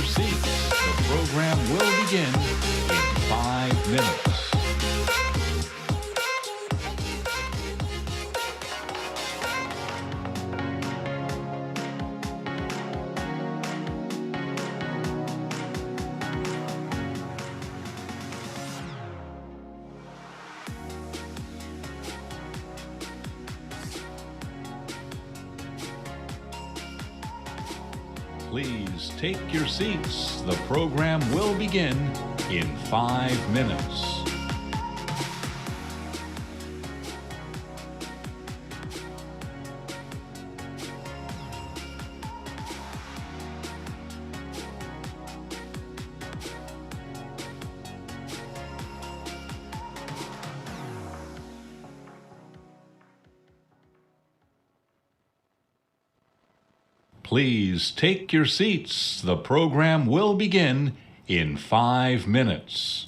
your seats. The program will begin in 5 minutes. Please take your seats. The program will begin in 5 minutes. Please take your seats. The program will begin in 5 minutes.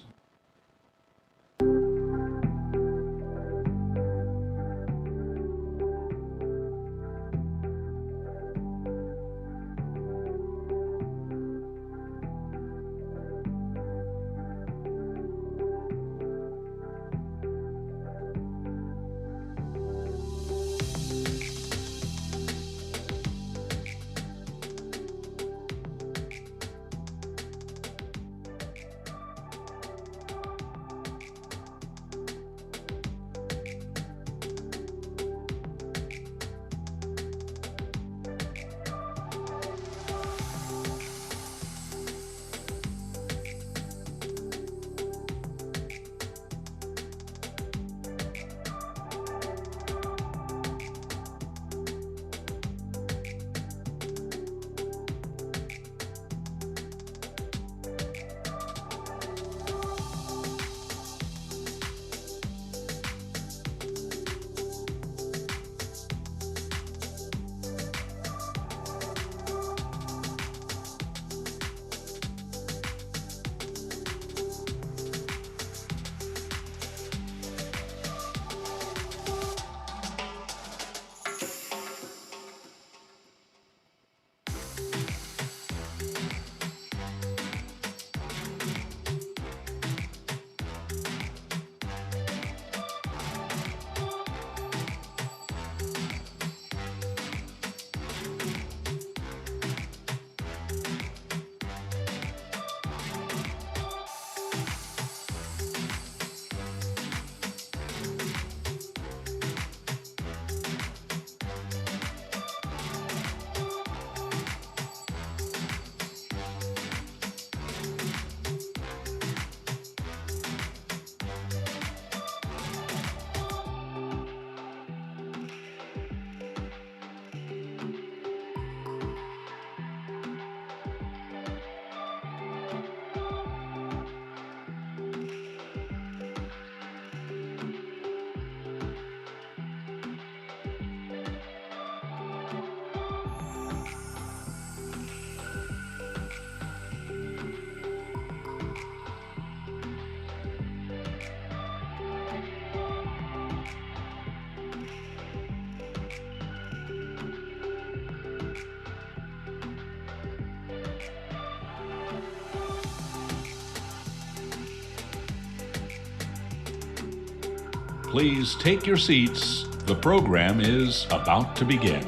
Please take your seats. The program is about to begin.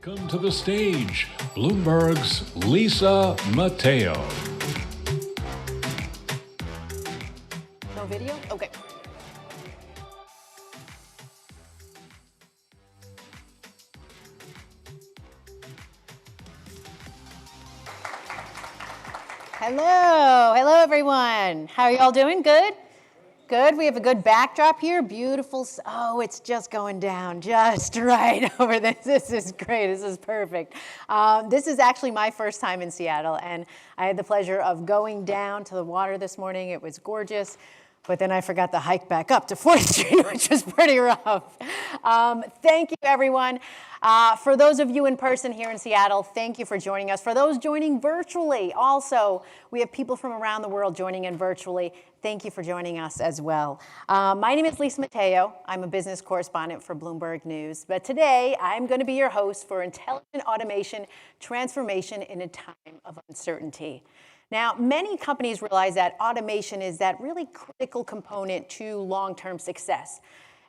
Welcome to the stage, Bloomberg's Lisa Mateo. No video? Okay. Hello everyone. How are y'all doing? Good? Good. We have a good backdrop here. Beautiful. Oh, it's just going down just right over this. This is great. This is perfect. This is actually my first time in Seattle, and I had the pleasure of going down to the water this morning. It was gorgeous. But then I forgot to hike back up to 4th Street, which was pretty rough. Thank you, everyone. For those of you in person here in Seattle, thank you for joining us. For those joining virtually, also, we have people from around the world joining in virtually. Thank you for joining us as well. My name is Lisa Mateo. I'm a business correspondent for Bloomberg News. But today, I'm going to be your host for Intelligent Automation Transformation in a Time of Uncertainty. Now, many companies realize that automation is that really critical component to long-term success.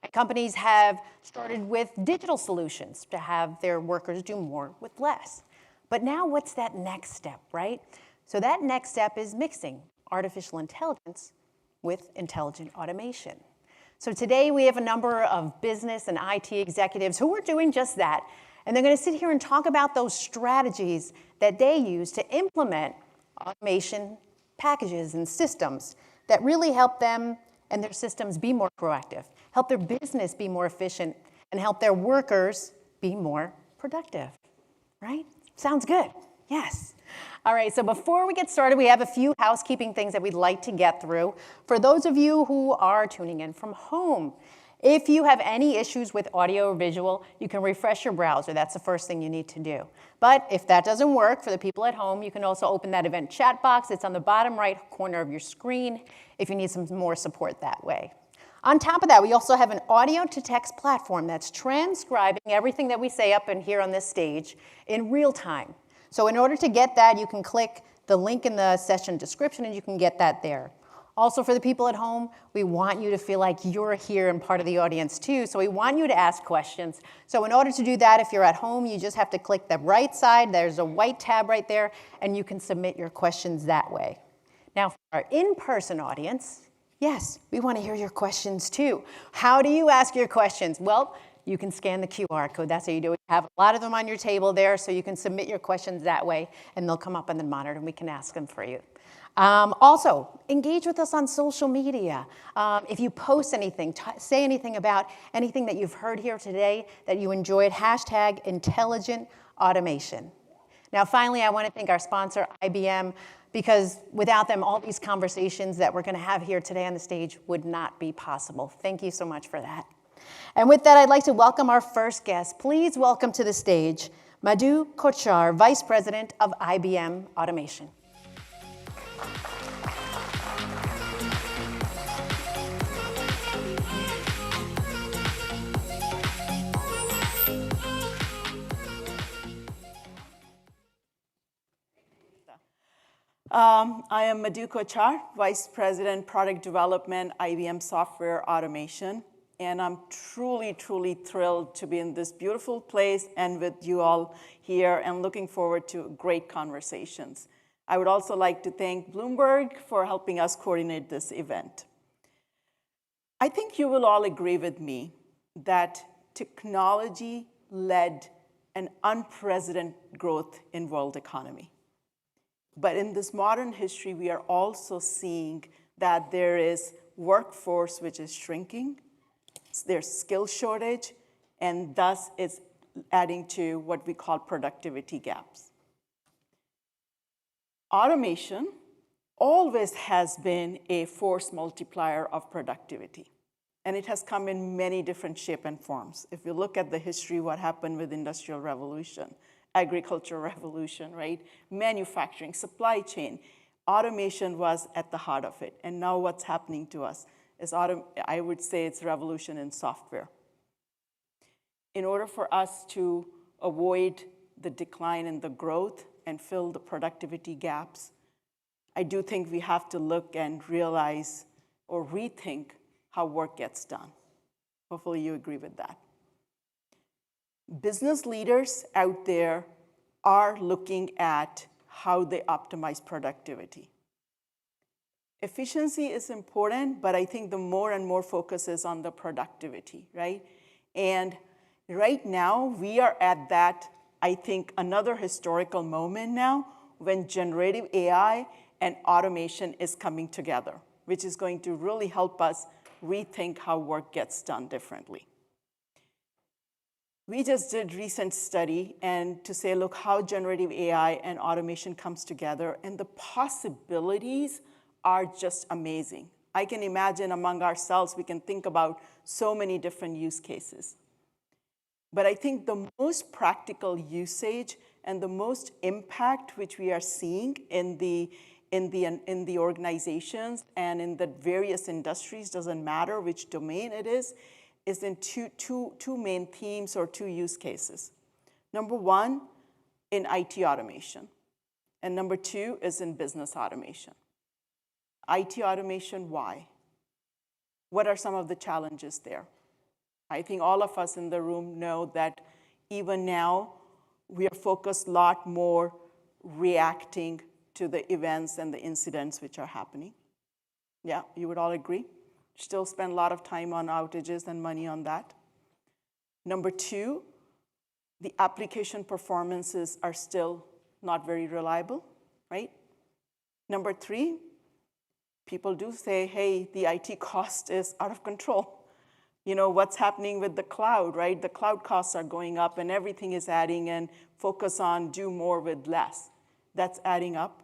And companies have started with digital solutions to have their workers do more with less. But now what's that next step, right? So that next step is mixing artificial intelligence with intelligent automation. So today we have a number of business and IT executives who are doing just that. And they're going to sit here and talk about those strategies that they use to implement automation packages and systems that really help them and their systems be more proactive, help their business be more efficient, and help their workers be more productive, right? Sounds good, yes. All right, so before we get started, we have a few housekeeping things that we'd like to get through. For those of you who are tuning in from home, if you have any issues with audio or visual, you can refresh your browser. That's the first thing you need to do. But if that doesn't work for the people at home, you can also open that event chat box. It's on the bottom right corner of your screen if you need some more support that way. On top of that, we also have an audio to text platform that's transcribing everything that we say up and here on this stage in real time. So in order to get that, you can click the link in the session description and you can get that there. Also, for the people at home, we want you to feel like you're here and part of the audience too, so we want you to ask questions. So in order to do that, if you're at home, you just have to click the right side. There's a white tab right there, and you can submit your questions that way. Now, for our in-person audience, yes, we want to hear your questions too. How do you ask your questions? Well, you can scan the QR code. That's how you do it. You have a lot of them on your table there, so you can submit your questions that way, and they'll come up on the monitor, and we can ask them for you. Also, engage with us on social media. If you post anything, say anything about anything that you've heard here today that you enjoyed, hashtag intelligent automation. Now, finally, I want to thank our sponsor, IBM, because without them, all these conversations that we're going to have here today on the stage would not be possible. Thank you so much for that. And with that, I'd like to welcome our first guest. Please welcome to the stage Madhu Kochhar, Vice President of IBM Automation. I am Madhu Kochhar, Vice President, Product Development, IBM Software Automation. And I'm truly, truly thrilled to be in this beautiful place and with you all here and looking forward to great conversations. I would also like to thank Bloomberg for helping us coordinate this event. I think you will all agree with me that technology led an unprecedented growth in world economy. But in this modern history, we are also seeing that there is workforce which is shrinking, there's skill shortage, and thus it's adding to what we call productivity gaps. Automation always has been a force multiplier of productivity, and it has come in many different shapes and forms. If you look at the history, what happened with Industrial Revolution, agricultural revolution, right? Manufacturing, supply chain. Automation was at the heart of it. And now what's happening to us is, I would say it's revolution in software. In order for us to avoid the decline in the growth and fill the productivity gaps, I do think we have to look and realize or rethink how work gets done. Hopefully you agree with that. Business leaders out there are looking at how they optimize productivity. Efficiency is important, but I think the more and more focus is on the productivity, right? And right now, we are at that, I think, another historical moment now when generative AI and automation is coming together. which is going to really help us rethink how work gets done differently. We just did a recent study and to say, look, how generative AI and automation comes together, and the possibilities are just amazing. I can imagine among ourselves, we can think about so many different use cases. But I think the most practical usage and the most impact which we are seeing in the organizations and in the various industries, doesn't matter which domain it is in two main themes or two use cases. Number one, in IT automation. And number two is in business automation. IT automation, why? What are some of the challenges there? I think all of us in the room know that even now, we are focused a lot more reacting to the events and the incidents which are happening. Yeah, you would all agree? Still spend a lot of time on outages and money on that. Number two, the application performances are still not very reliable, right? Number three, people do say, hey, the IT cost is out of control. You know, what's happening with the cloud, right? The cloud costs are going up and everything is adding, and focus on do more with less. That's adding up.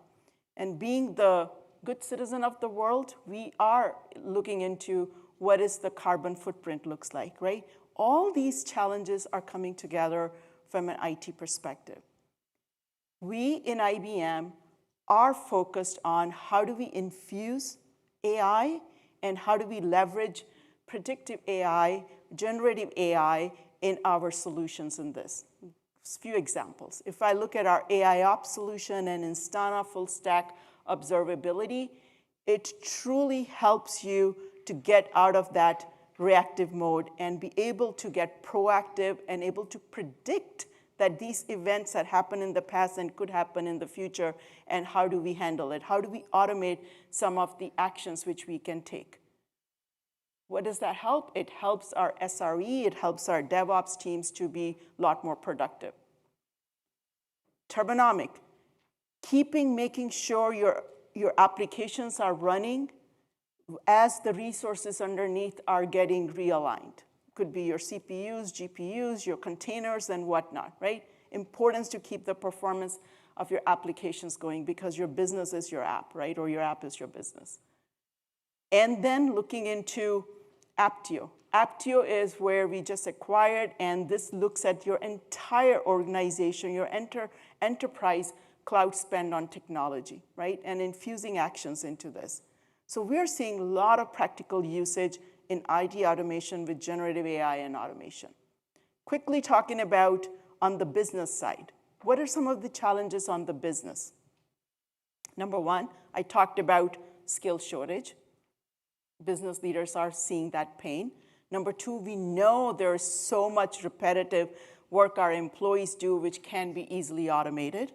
And being the good citizen of the world, we are looking into what is the carbon footprint looks like, right? All these challenges are coming together from an IT perspective. We in IBM are focused on how do we infuse AI and how do we leverage predictive AI, generative AI in our solutions in this. A few examples. If I look at our AI Ops solution and Instana full stack observability, it truly helps you to get out of that reactive mode and be able to get proactive and able to predict that these events that happened in the past and could happen in the future, and how do we handle it? How do we automate some of the actions which we can take? What does that help? It helps our SRE, it helps our DevOps teams to be a lot more productive. Turbonomic, making sure your applications are running as the resources underneath are getting realigned. Could be your CPUs, GPUs, your containers, and whatnot, right? Importance to keep the performance of your applications going because your business is your app, right? Or your app is your business. And then looking into Apptio. Apptio is where we just acquired, and this looks at your entire organization, your enterprise cloud spend on technology, right? And infusing actions into this. So we're seeing a lot of practical usage in IT automation with generative AI and automation. Quickly talking about on the business side, what are some of the challenges on the business? Number one, I talked about skill shortage. Business leaders are seeing that pain. Number two, we know there's so much repetitive work our employees do which can be easily automated,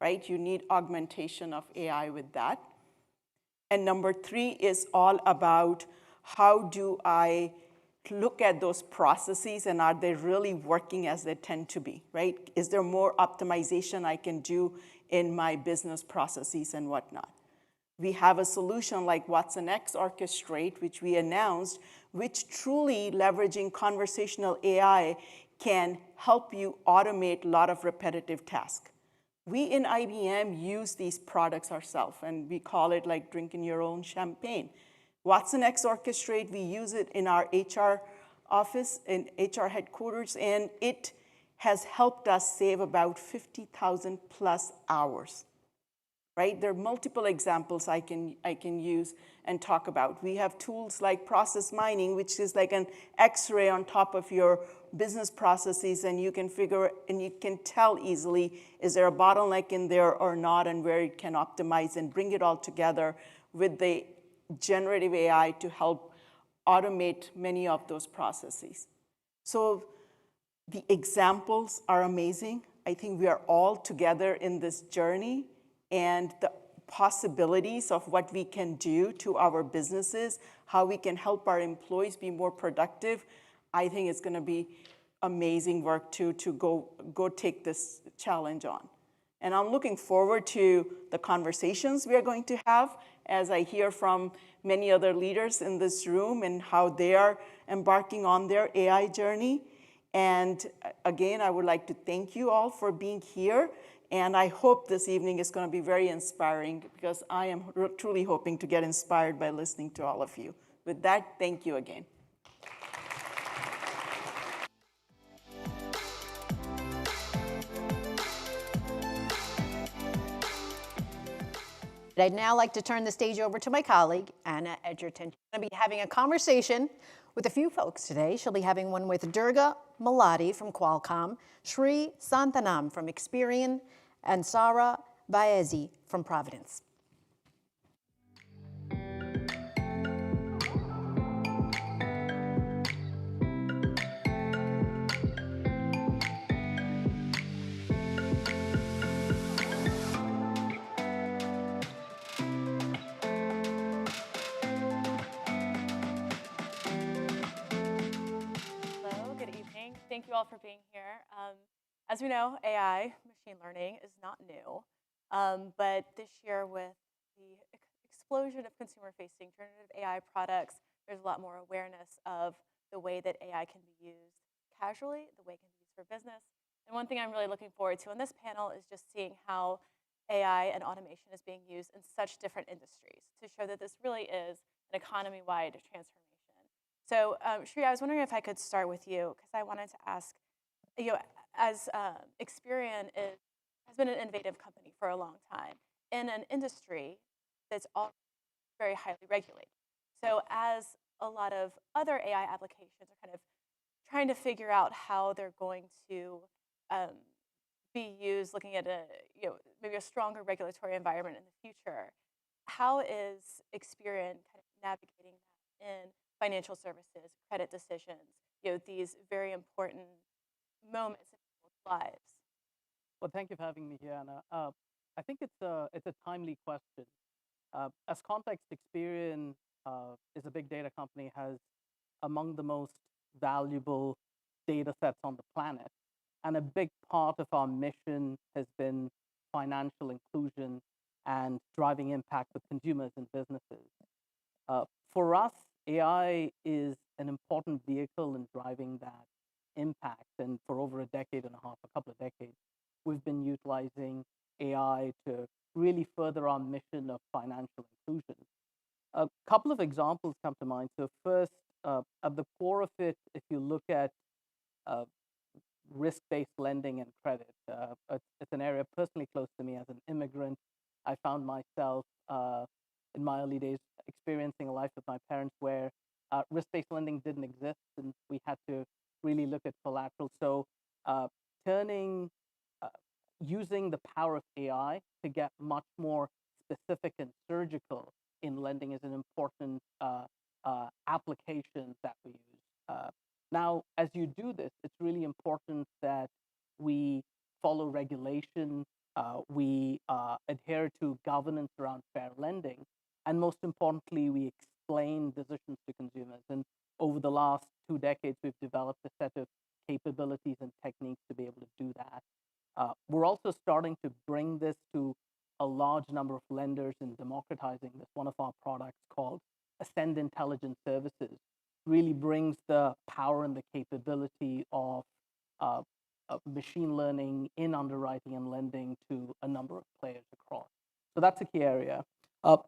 right? You need augmentation of AI with that. And number three is all about how do I look at those processes and are they really working as they tend to be, right? Is there more optimization I can do in my business processes and whatnot? We have a solution like watsonx Orchestrate, which we announced, which truly leveraging conversational AI can help you automate a lot of repetitive tasks. We in IBM use these products ourselves, and we call it like drinking your own champagne. watsonx Orchestrate, we use it in our HR office, in HR headquarters, and it has helped us save about 50,000 plus hours. Right? There are multiple examples I can use and talk about. We have tools like process mining, which is like an X-ray on top of your business processes, and you can tell easily, is there a bottleneck in there or not, and where it can optimize and bring it all together with the generative AI to help automate many of those processes. So the examples are amazing. I think we are all together in this journey, and the possibilities of what we can do to our businesses, how we can help our employees be more productive, I think it's going to be amazing work to go take this challenge on. And I'm looking forward to the conversations we are going to have as I hear from many other leaders in this room and how they are embarking on their AI journey. And again, I would like to thank you all for being here. And I hope this evening is going to be very inspiring because I am truly hoping to get inspired by listening to all of you. With that, thank you again. I'd now like to turn the stage over to my colleague, Anna Edgerton. She's going to be having a conversation with a few folks today. She'll be having one with Durga Maladi from Qualcomm, Sri Santhanam from Experian, and Sarah Baezi from Providence. Thank you all for being here. As we know, AI, machine learning, is not new. But this year, with the explosion of consumer-facing generative AI products, there's a lot more awareness of the way that AI can be used casually, the way it can be used for business. And one thing I'm really looking forward to in this panel is just seeing how AI and automation is being used in such different industries to show that this really is an economy-wide transformation. So, Sri, I was wondering if I could start with you, because I wanted to ask, as Experian has been an innovative company for a long time in an industry that's all very highly regulated. So, as a lot of other AI applications are kind of trying to figure out how they're going to be used, looking at maybe a stronger regulatory environment in the future, how is Experian kind of navigating that in financial services, credit decisions, these very important moments in people's lives? Well, thank you for having me here, Anna. I think it's a timely question. As context, Experian is a big data company, has among the most valuable data sets on the planet. And a big part of our mission has been financial inclusion and driving impact with consumers and businesses. For us, AI is an important vehicle in driving that impact. And for over a decade and a half, a couple of decades, we've been utilizing AI to really further our mission of financial inclusion. A couple of examples come to mind. So first, at the core of it, if you look at risk-based lending and credit, it's an area personally close to me. As an immigrant, I found myself in my early days experiencing a life with my parents where risk-based lending didn't exist, and we had to really look at collateral. So using the power of AI to get much more specific and surgical in lending is an important application that we use. Now, as you do this, it's really important that we follow regulation, we adhere to governance around fair lending, and most importantly, we explain decisions to consumers. And over the last 2 decades, we've developed a set of capabilities and techniques to be able to do that. We're also starting to bring this to a large number of lenders and democratizing this. One of our products called Ascend Intelligent Services really brings the power and the capability of machine learning in underwriting and lending to a number of players across. So that's a key area.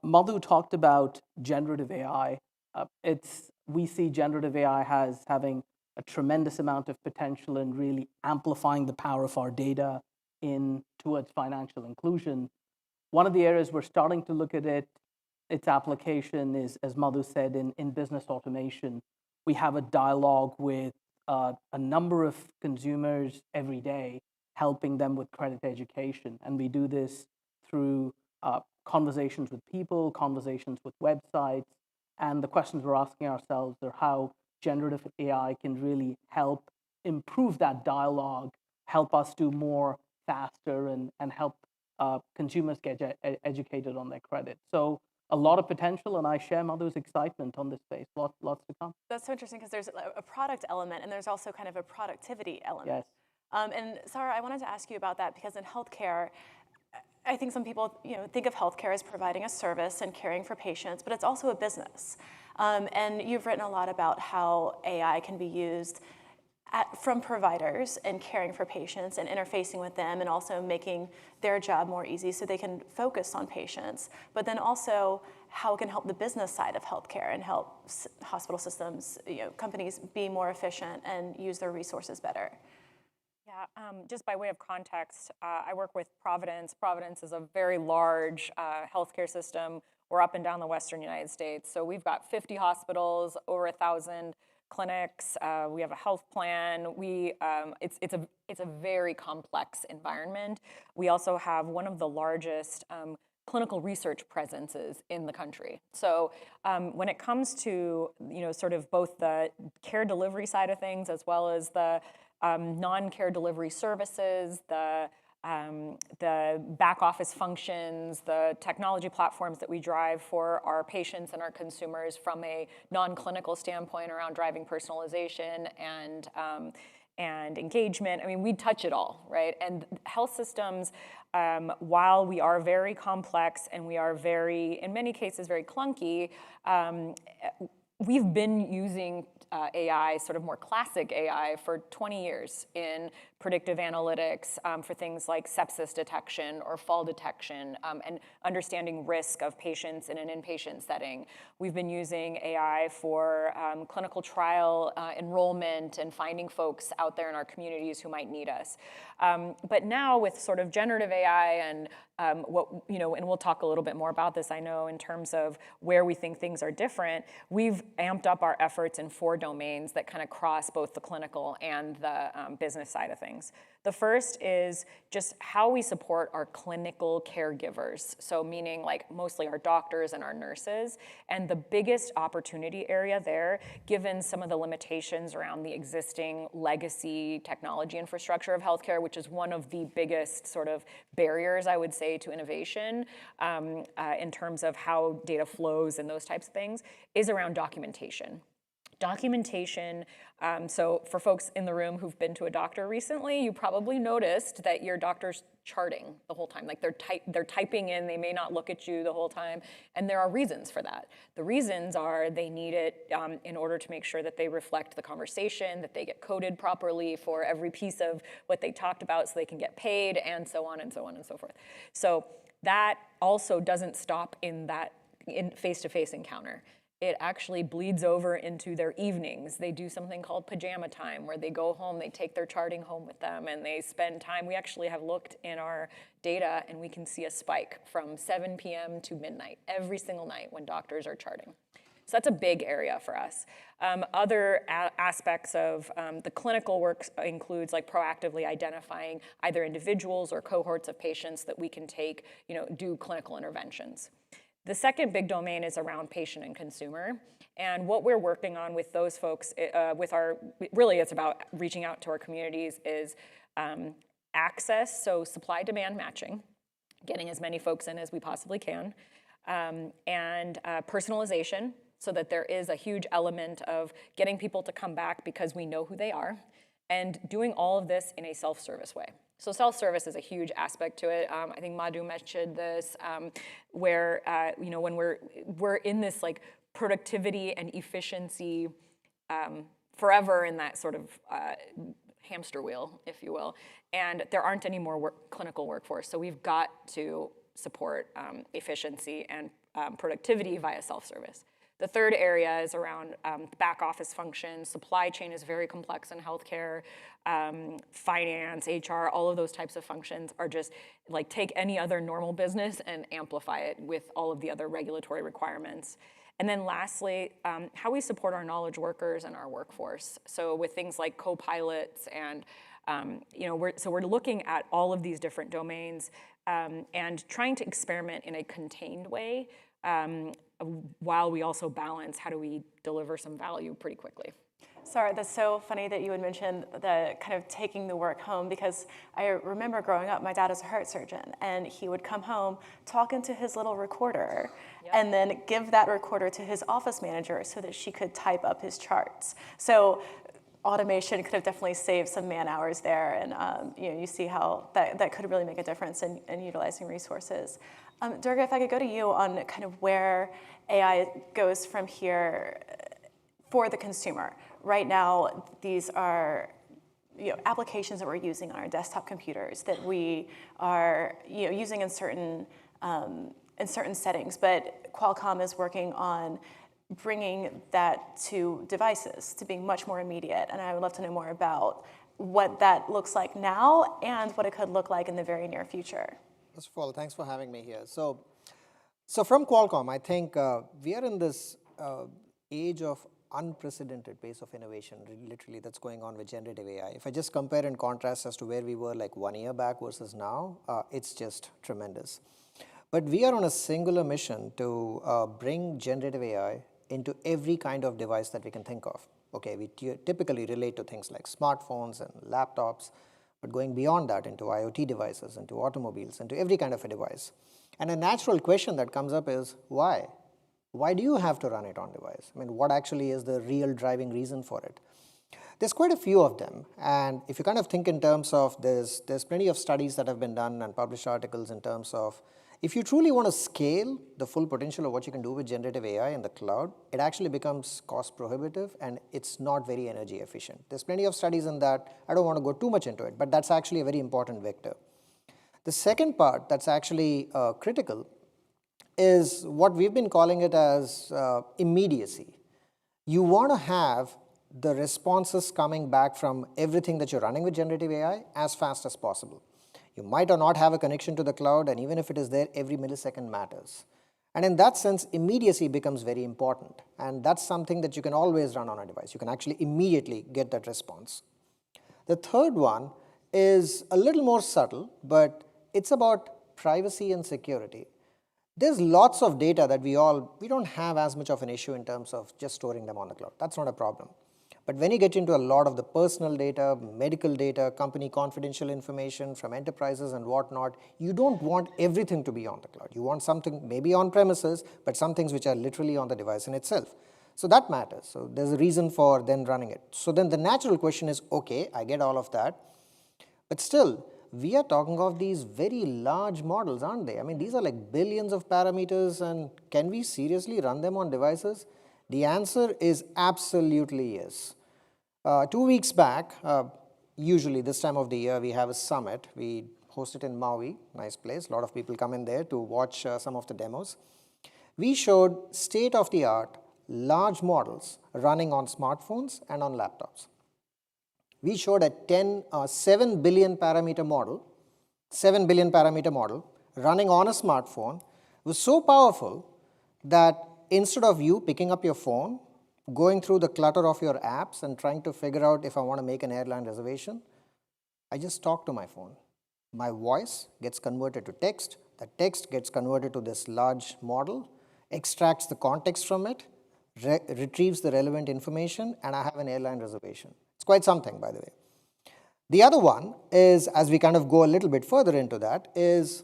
Madhu talked about generative AI. We see generative AI as having a tremendous amount of potential in really amplifying the power of our data towards financial inclusion. One of the areas we're starting to look at its application is, as Madhu said, in business automation. We have a dialogue with a number of consumers every day, helping them with credit education. And we do this through conversations with people, conversations with websites. And the questions we're asking ourselves are how generative AI can really help improve that dialogue, help us do more faster, and help consumers get educated on their credit. So a lot of potential, and I share Madhu's excitement on this space. Lots to come. That's so interesting because there's a product element and there's also kind of a productivity element. Yes. And Sarah, I wanted to ask you about that because in healthcare, I think some people, think of healthcare as providing a service and caring for patients, but it's also a business. And you've written a lot about how AI can be used from providers and caring for patients and interfacing with them and also making their job more easy so they can focus on patients, but then also how it can help the business side of healthcare and help hospital systems, companies be more efficient and use their resources better. Yeah, just by way of context, I work with Providence. Providence is a very large healthcare system. We're up and down the Western United States. So we've got 50 hospitals, over 1,000 clinics. We have a health plan. It's a very complex environment. We also have one of the largest clinical research presences in the country. So when it comes to sort of both the care delivery side of things as well as the non-care delivery services, the back office functions, the technology platforms that we drive for our patients and our consumers from a non-clinical standpoint around driving personalization and engagement. I mean, we touch it all, right? And health systems, while we are very complex and we are in many cases, very clunky, we've been using AI, sort of more classic AI, for 20 years in predictive analytics for things like sepsis detection or fall detection and understanding risk of patients in an inpatient setting. We've been using AI for clinical trial enrollment and finding folks out there in our communities who might need us. But now with sort of generative AI and and we'll talk a little bit more about this, I know, in terms of where we think things are different, we've amped up our efforts in 4 domains that kind of cross both the clinical and the business side of things. The first is just how we support our clinical caregivers, so meaning like mostly our doctors and our nurses. And the biggest opportunity area there, given some of the limitations around the existing legacy technology infrastructure of healthcare, which is one of the biggest sort of barriers, I would say, to innovation in terms of how data flows and those types of things, is around documentation. Documentation, so for folks in the room who've been to a doctor recently, you probably noticed that your doctor's charting the whole time. Like they're typing in, they may not look at you the whole time, and there are reasons for that. The reasons are they need it in order to make sure that they reflect the conversation, that they get coded properly for every piece of what they talked about so they can get paid, and so on and so on and so forth. So that also doesn't stop in that face-to-face encounter. It actually bleeds over into their evenings. They do something called pajama time, where they go home, they take their charting home with them, and they spend time. We actually have looked in our data, and we can see a spike from 7 p.m. to midnight every single night when doctors are charting. So that's a big area for us. Other aspects of the clinical work includes like proactively identifying either individuals or cohorts of patients that we can take, do clinical interventions. The second big domain is around patient and consumer. And what we're working on with those folks, really it's about reaching out to our communities, is access, so supply-demand matching, getting as many folks in as we possibly can, and personalization, so that there is a huge element of getting people to come back because we know who they are, and doing all of this in a self-service way. So self-service is a huge aspect to it. I think Madhu mentioned this, where when we're in this like productivity and efficiency forever in that sort of hamster wheel, if you will, and there aren't any more clinical workforce. So we've got to support efficiency and productivity via self-service. The third area is around back office functions. Supply chain is very complex in healthcare. Finance, HR, all of those types of functions are just like take any other normal business and amplify it with all of the other regulatory requirements. And then lastly, how we support our knowledge workers and our workforce. So with things like co-pilots and we're looking at all of these different domains and trying to experiment in a contained way, while we also balance how do we deliver some value pretty quickly. Sorry, that's so funny that you would mention the kind of taking the work home, because I remember growing up, my dad is a heart surgeon, and he would come home, talk into his little recorder, and then give that recorder to his office manager so that she could type up his charts. So automation could have definitely saved some man hours there, and you see how that could really make a difference in utilizing resources. Durga, if I could go to you on kind of where AI goes from here for the consumer. Right now, these are applications that we're using on our desktop computers that we are using in certain settings, but Qualcomm is working on bringing that to devices, to being much more immediate. And I would love to know more about what that looks like now and what it could look like in the very near future. First of all, thanks for having me here. So from Qualcomm, I think we are in this age of unprecedented pace of innovation, literally, that's going on with generative AI. If I just compare and contrast as to where we were like 1 year back versus now, it's just tremendous. But we are on a singular mission to bring generative AI into every kind of device that we can think of. Okay, we typically relate to things like smartphones and laptops, but going beyond that into IoT devices, into automobiles, into every kind of a device. And a natural question that comes up is, why? Why do you have to run it on device? I mean, what actually is the real driving reason for it? There's quite a few of them, and if you kind of think in terms of there's plenty of studies that have been done and published articles in terms of if you truly want to scale the full potential of what you can do with generative AI in the cloud, it actually becomes cost prohibitive and it's not very energy efficient. There's plenty of studies in that. I don't want to go too much into it, but that's actually a very important vector. The second part that's actually critical is what we've been calling it as immediacy. You want to have the responses coming back from everything that you're running with generative AI as fast as possible. You might or not have a connection to the cloud, and even if it is there, every millisecond matters. And in that sense, immediacy becomes very important. And that's something that you can always run on a device. You can actually immediately get that response. The third one is a little more subtle, but it's about privacy and security. There's lots of data that we don't have as much of an issue in terms of just storing them on the cloud. That's not a problem. But when you get into a lot of the personal data, medical data, company confidential information from enterprises and whatnot, you don't want everything to be on the cloud. You want something maybe on premises, but some things which are literally on the device in itself. So that matters. So there's a reason for then running it. So then the natural question is, okay, I get all of that, but still, we are talking of these very large models, aren't they? I mean, these are like billions of parameters, and can we seriously run them on devices? The answer is absolutely yes. 2 weeks back, usually this time of the year, we have a summit. We host it in Maui, nice place. A lot of people come in there to watch some of the demos. We showed state-of-the-art large models running on smartphones and on laptops. We showed a 7 billion parameter model, running on a smartphone. It was so powerful that instead of you picking up your phone, going through the clutter of your apps and trying to figure out if I want to make an airline reservation, I just talk to my phone. My voice gets converted to text. The text gets converted to this large model, extracts the context from it, retrieves the relevant information, and I have an airline reservation. It's quite something, by the way. The other one is, as we kind of go a little bit further into that, is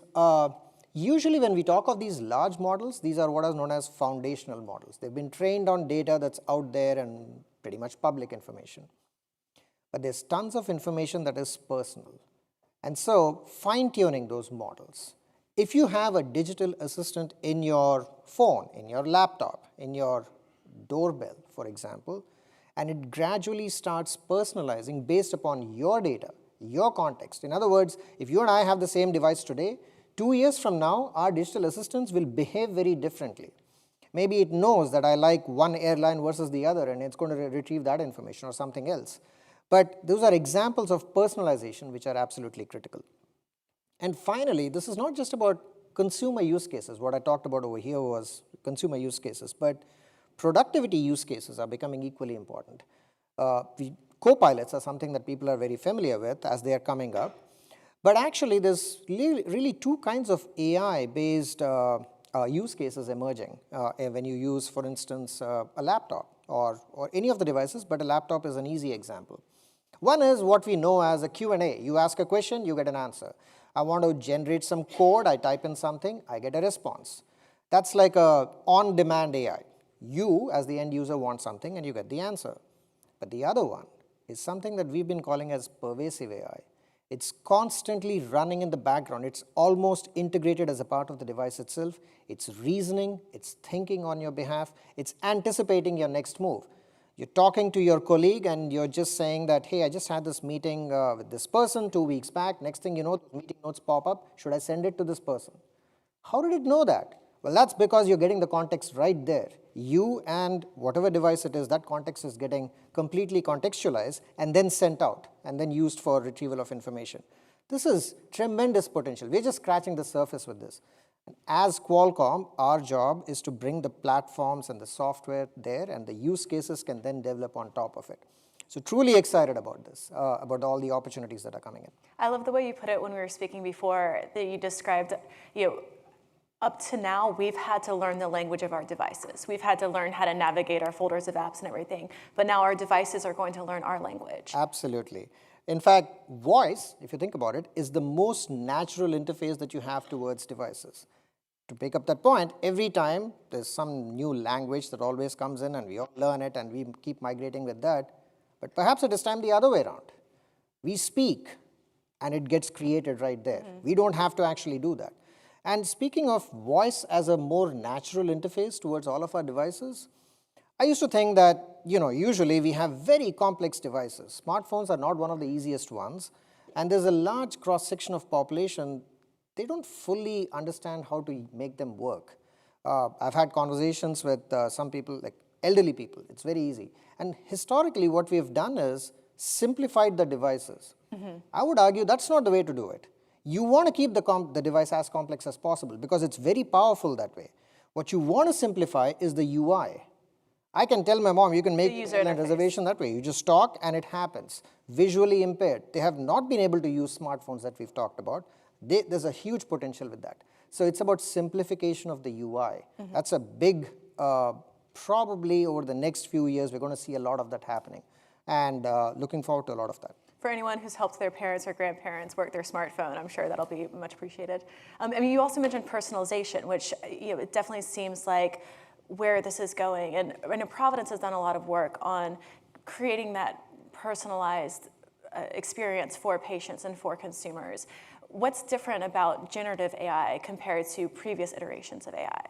usually when we talk of these large models, these are what are known as foundational models. They've been trained on data that's out there and pretty much public information. But there's tons of information that is personal. And so fine-tuning those models. If you have a digital assistant in your phone, in your laptop, in your doorbell, for example, and it gradually starts personalizing based upon your data, your context. In other words, if you and I have the same device today, 2 years from now, our digital assistants will behave very differently. Maybe it knows that I like one airline versus the other, and it's going to retrieve that information or something else. But those are examples of personalization which are absolutely critical. And finally, this is not just about consumer use cases. What I talked about over here was consumer use cases, but productivity use cases are becoming equally important. Co-pilots are something that people are very familiar with as they are coming up. But actually, there's really two kinds of AI-based use cases emerging when you use, for instance, a laptop or any of the devices, but a laptop is an easy example. One is what we know as a Q&A. You ask a question, you get an answer. I want to generate some code, I type in something, I get a response. That's like a on-demand AI. You, as the end user, want something and you get the answer. But the other one is something that we've been calling as pervasive AI. It's constantly running in the background. It's almost integrated as a part of the device itself. It's reasoning, it's thinking on your behalf, it's anticipating your next move. You're talking to your colleague and you're just saying that, hey, I just had this meeting with this person 2 weeks back. Next thing you know, meeting notes pop up. Should I send it to this person? How did it know that? Well, that's because you're getting the context right there. You and whatever device it is, that context is getting completely contextualized and then sent out and then used for retrieval of information. This is tremendous potential. We're just scratching the surface with this. As Qualcomm, our job is to bring the platforms and the software there, and the use cases can then develop on top of it. So truly excited about this, about all the opportunities that are coming in. I love the way you put it when we were speaking before, that you described, up to now, we've had to learn the language of our devices. We've had to learn how to navigate our folders of apps and everything. But now our devices are going to learn our language. Absolutely. In fact, voice, if you think about it, is the most natural interface that you have towards devices. To pick up that point, every time there's some new language that always comes in and we all learn it and we keep migrating with that. But perhaps it is time the other way around. We speak and it gets created right there. We don't have to actually do that. And speaking of voice as a more natural interface towards all of our devices, I used to think that, usually we have very complex devices. Smartphones are not one of the easiest ones. And there's a large cross-section of population, they don't fully understand how to make them work. I've had conversations with some people, like elderly people. It's very easy. And historically, what we have done is simplified the devices. I would argue that's not the way to do it. You want to keep the device as complex as possible because it's very powerful that way. What you want to simplify is the UI. I can tell my mom, you can make a reservation that way. You just talk and it happens. Visually impaired, they have not been able to use smartphones that we've talked about. There's a huge potential with that. So it's about simplification of the UI. That's a big, probably over the next few years, we're going to see a lot of that happening. And looking forward to a lot of that. For anyone who's helped their parents or grandparents work their smartphone, I'm sure that'll be much appreciated. You also mentioned personalization, which it definitely seems like where this is going. And I know Providence has done a lot of work on creating that personalized experience for patients and for consumers. What's different about generative AI compared to previous iterations of AI?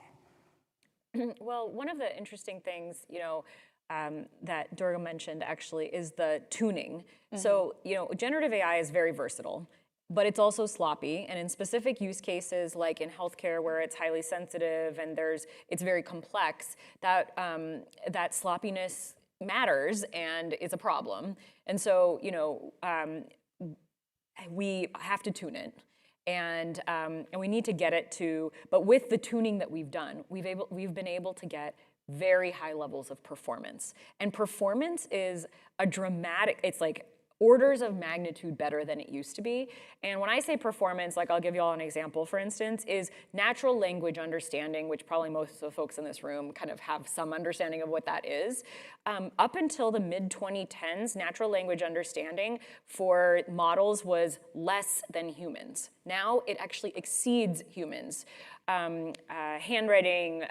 Well, one of the interesting things, that Durga mentioned actually is the tuning. So, generative AI is very versatile, but it's also sloppy. And in specific use cases, like in healthcare where it's highly sensitive and it's very complex, that sloppiness matters and is a problem. And so, we have to tune it. And we need to get it to, but with the tuning that we've done, we've been able to get very high levels of performance. And performance is it's like orders of magnitude better than it used to be. And when I say performance, like I'll give you all an example, for instance, is natural language understanding, which probably most of the folks in this room kind of have some understanding of what that is. Up until the mid-2010s, natural language understanding for models was less than humans. Now it actually exceeds humans. Handwriting,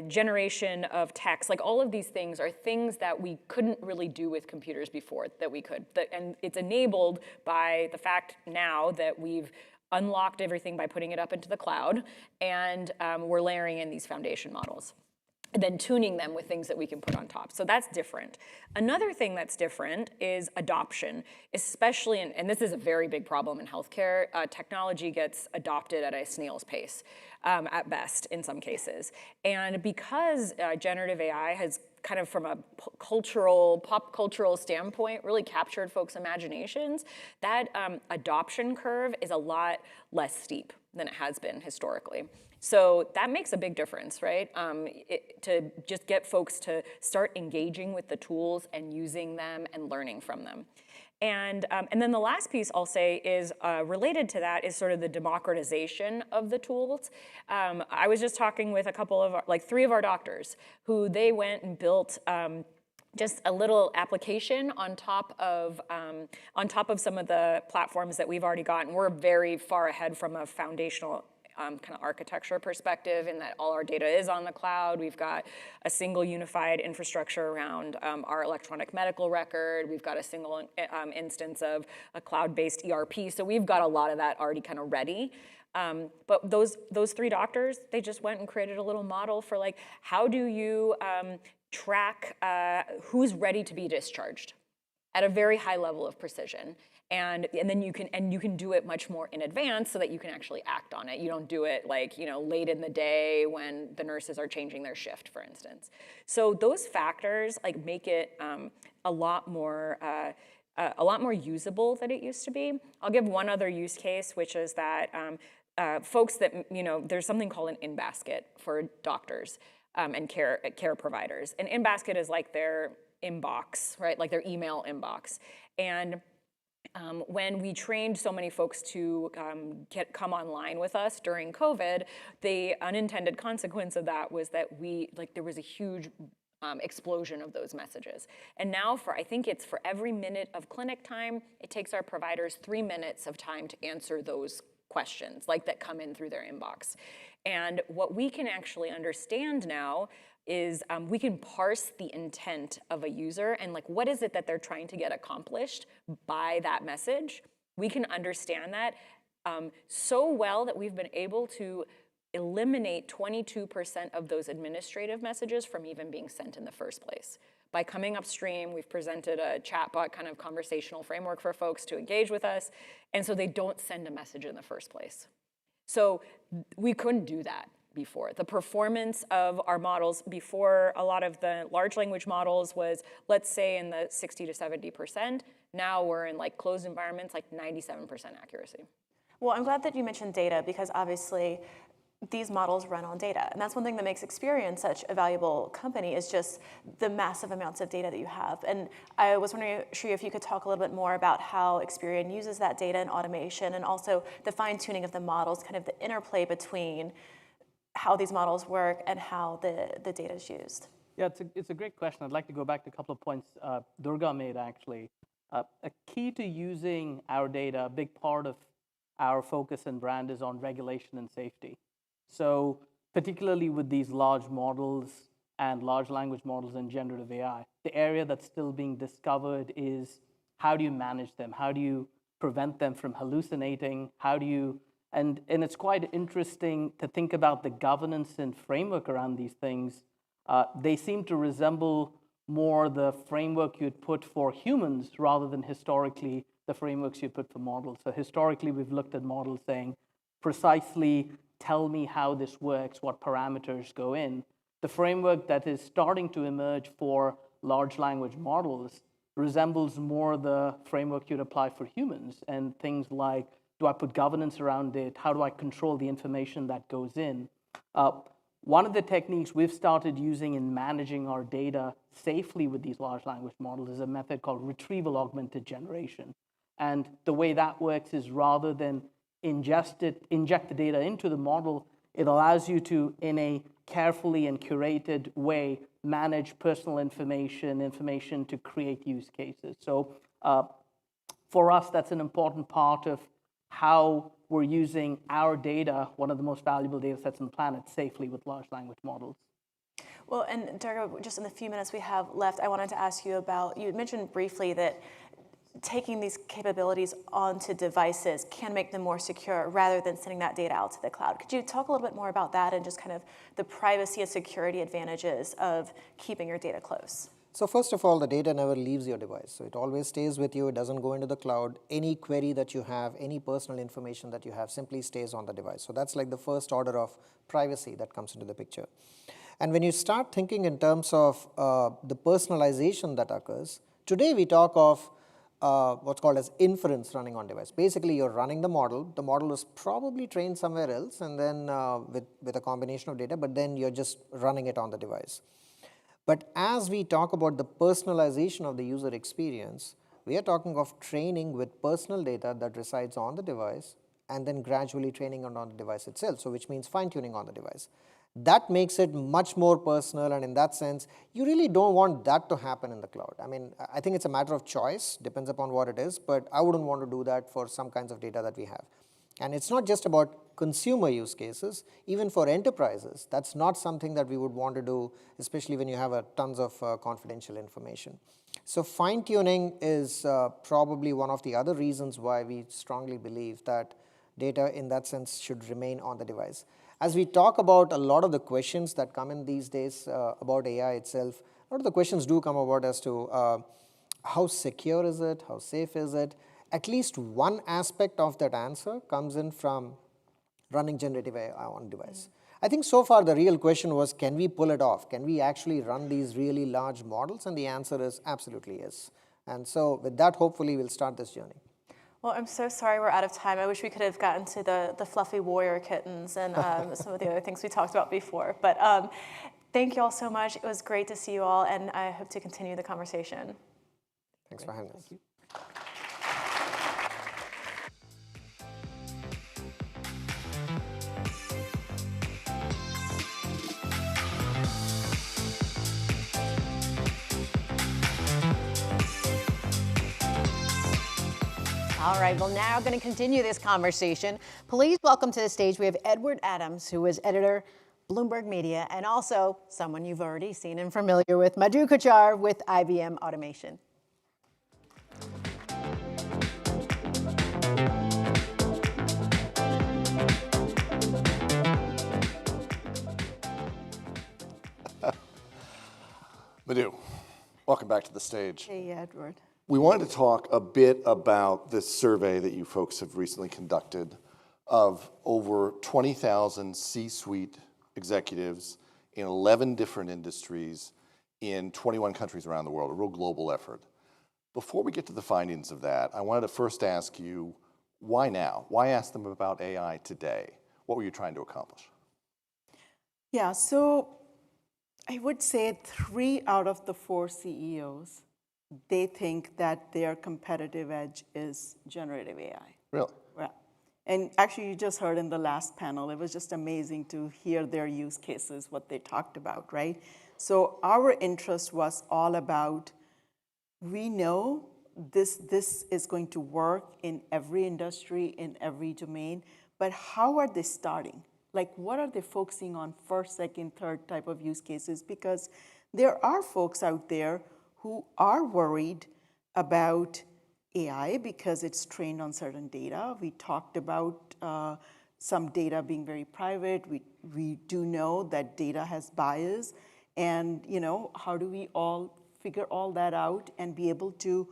generation of text, like all of these things are things that we couldn't really do with computers before that we could. And it's enabled by the fact now that we've unlocked everything by putting it up into the cloud, and we're layering in these foundation models, and then tuning them with things that we can put on top. So that's different. Another thing that's different is adoption, especially, and this is a very big problem in healthcare. Technology gets adopted at a snail's pace, at best, in some cases. And because generative AI has kind of from a pop cultural standpoint, really captured folks' imaginations, that adoption curve is a lot less steep than it has been historically. So that makes a big difference, right? To just get folks to start engaging with the tools and using them and learning from them. And then the last piece I'll say is related to that is sort of the democratization of the tools. I was just talking with a couple of, three of our doctors who they went and built just a little application on top of some of the platforms that we've already got, and we're very far ahead from a foundational kind of architecture perspective, in that all our data is on the cloud. We've got a single unified infrastructure around our electronic medical record. We've got a single instance of a cloud-based ERP. So we've got a lot of that already kind of ready. But those 3 doctors, they just went and created a little model for like, how do you track who's ready to be discharged at a very high level of precision. And then you can do it much more in advance so that you can actually act on it. You don't do it like, late in the day when the nurses are changing their shift, for instance. So those factors like make it a lot more usable than it used to be. I'll give one other use case, which is that folks that, there's something called an in-basket for doctors and care providers. An in-basket is like their inbox, right? Like their email inbox. And when we trained so many folks to come online with us during COVID, the unintended consequence of that was that there was a huge explosion of those messages. And now I think it's for every minute of clinic time, it takes our providers 3 minutes of time to answer those questions that come in through their inbox. And what we can actually understand now is we can parse the intent of a user and what is it that they're trying to get accomplished by that message. We can understand that so well that we've been able to eliminate 22% of those administrative messages from even being sent in the first place. By coming upstream, we've presented a chatbot kind of conversational framework for folks to engage with us, and so they don't send a message in the first place. So we couldn't do that before. The performance of our models before, a lot of the large language models was, let's say, in the 60 to 70%. Now we're in closed environments, 97% accuracy. Well, I'm glad that you mentioned data, because obviously these models run on data. And that's one thing that makes Experian such a valuable company, is just the massive amounts of data that you have. And I was wondering, Shri, if you could talk a little bit more about how Experian uses that data and automation, and also the fine-tuning of the models, kind of the interplay between how these models work and how the data is used. Yeah, it's a great question. I'd like to go back to a couple of points Durga made, actually. A key to using our data, a big part of our focus and brand is on regulation and safety. So particularly with these large models and large language models and generative AI, the area that's still being discovered is how do you manage them? How do you prevent them from hallucinating? How do you, and it's quite interesting to think about the governance and framework around these things. They seem to resemble more the framework you'd put for humans rather than historically the frameworks you put for models. So historically, we've looked at models saying, precisely tell me how this works, what parameters go in. The framework that is starting to emerge for large language models resembles more the framework you'd apply for humans, and things like, do I put governance around it? How do I control the information that goes in? One of the techniques we've started using in managing our data safely with these large language models is a method called retrieval augmented generation. And the way that works is, rather than inject the data into the model, it allows you to, in a carefully and curated way, manage personal information to create use cases. So for us, that's an important part of how we're using our data, one of the most valuable data sets on the planet, safely with large language models. Well, and Durga, just in the few minutes we have left, I wanted to ask you about, you mentioned briefly that taking these capabilities onto devices can make them more secure rather than sending that data out to the cloud. Could you talk a little bit more about that and just kind of the privacy and security advantages of keeping your data close? So first of all, the data never leaves your device. So it always stays with you. It doesn't go into the cloud. Any query that you have, any personal information that you have simply stays on the device. So that's like the first order of privacy that comes into the picture. And when you start thinking in terms of the personalization that occurs, today we talk of what's called as inference running on device. Basically, you're running the model is probably trained somewhere else, and then with a combination of data, but then you're just running it on the device. But as we talk about the personalization of the user experience, we are talking of training with personal data that resides on the device, and then gradually training on the device itself, so which means fine-tuning on the device. That makes it much more personal, and in that sense, you really don't want that to happen in the cloud. I mean, I think it's a matter of choice, depends upon what it is, but I wouldn't want to do that for some kinds of data that we have. And it's not just about consumer use cases, even for enterprises. That's not something that we would want to do, especially when you have tons of confidential information. So fine-tuning is probably one of the other reasons why we strongly believe that data in that sense should remain on the device. As we talk about a lot of the questions that come in these days about AI itself, a lot of the questions do come about as to how secure is it, how safe is it. At least one aspect of that answer comes in from running generative AI on device. I think so far the real question was, can we pull it off? Can we actually run these really large models? And the answer is absolutely yes. And so with that, hopefully we'll start this journey. Well, I'm so sorry we're out of time. I wish we could have gotten to the fluffy warrior kittens and some of the other things we talked about before. But thank you all so much. It was great to see you all, and I hope to continue the conversation. Thanks for having us. All right, well, now going to continue this conversation. Please welcome to the stage, we have Edward Adams, who is editor, Bloomberg Media, and also someone you've already seen and familiar with, Madhu Kochar with IBM Automation. Madhu, welcome back to the stage. Hey, Edward. We wanted to talk a bit about this survey that you folks have recently conducted of over 20,000 C-suite executives in 11 different industries in 21 countries around the world, a real global effort. Before we get to the findings of that, I wanted to first ask you, why now? Why ask them about AI today? What were you trying to accomplish? Yeah, so I would say 3 out of the 4 CEOs, they think that their competitive edge is generative AI. Really? Yeah. And actually, you just heard in the last panel, it was just amazing to hear their use cases, what they talked about, right? So our interest was all about, we know this is going to work in every industry, in every domain, but how are they starting? Like, what are they focusing on first, second, third type of use cases? Because there are folks out there who are worried about AI because it's trained on certain data. We talked about some data being very private. We do know that data has bias. And how do we all figure all that out and be able to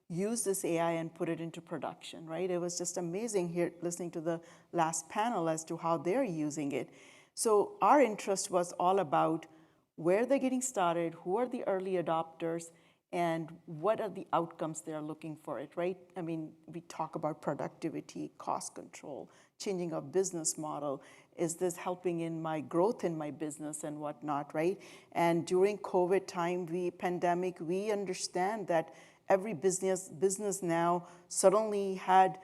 use this AI and put it into production, right? It was just amazing here listening to the last panel as to how they're using it. So our interest was all about where they're getting started, who are the early adopters, and what are the outcomes they're looking for it, right? I mean, we talk about productivity, cost control, changing of business model. Is this helping in my growth in my business and whatnot, right? And during COVID time, pandemic, we understand that every business now suddenly had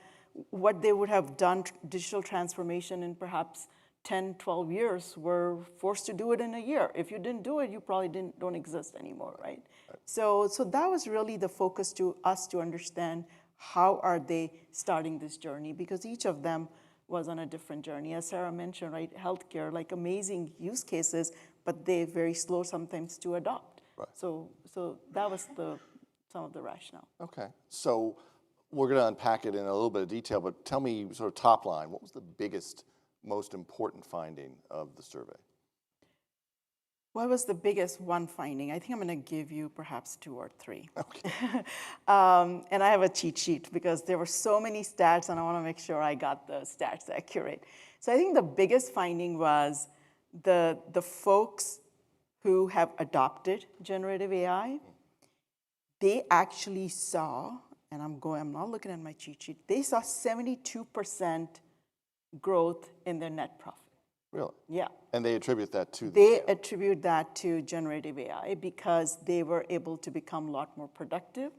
what they would have done digital transformation in perhaps 10, 12 years were forced to do it in a year. If you didn't do it, you probably don't exist anymore, right? So that was really the focus to us to understand how are they starting this journey, because each of them was on a different journey. As Sarah mentioned, right, healthcare, like amazing use cases, but they're very slow sometimes to adopt. Right. So that was some of the rationale. Okay, so we're going to unpack it in a little bit of detail, but tell me sort of top line, what was the biggest, most important finding of the survey? What was the biggest one finding? I think I'm going to give you perhaps 2 or 3. Okay. And I have a cheat sheet because there were so many stats and I want to make sure I got the stats accurate. So I think the biggest finding was the folks who have adopted generative AI, they actually saw, and I'm not looking at my cheat sheet, they saw 72% growth in their net profit. Really? Yeah. And they attribute that to They attribute that to generative AI because they were able to become a lot more productive.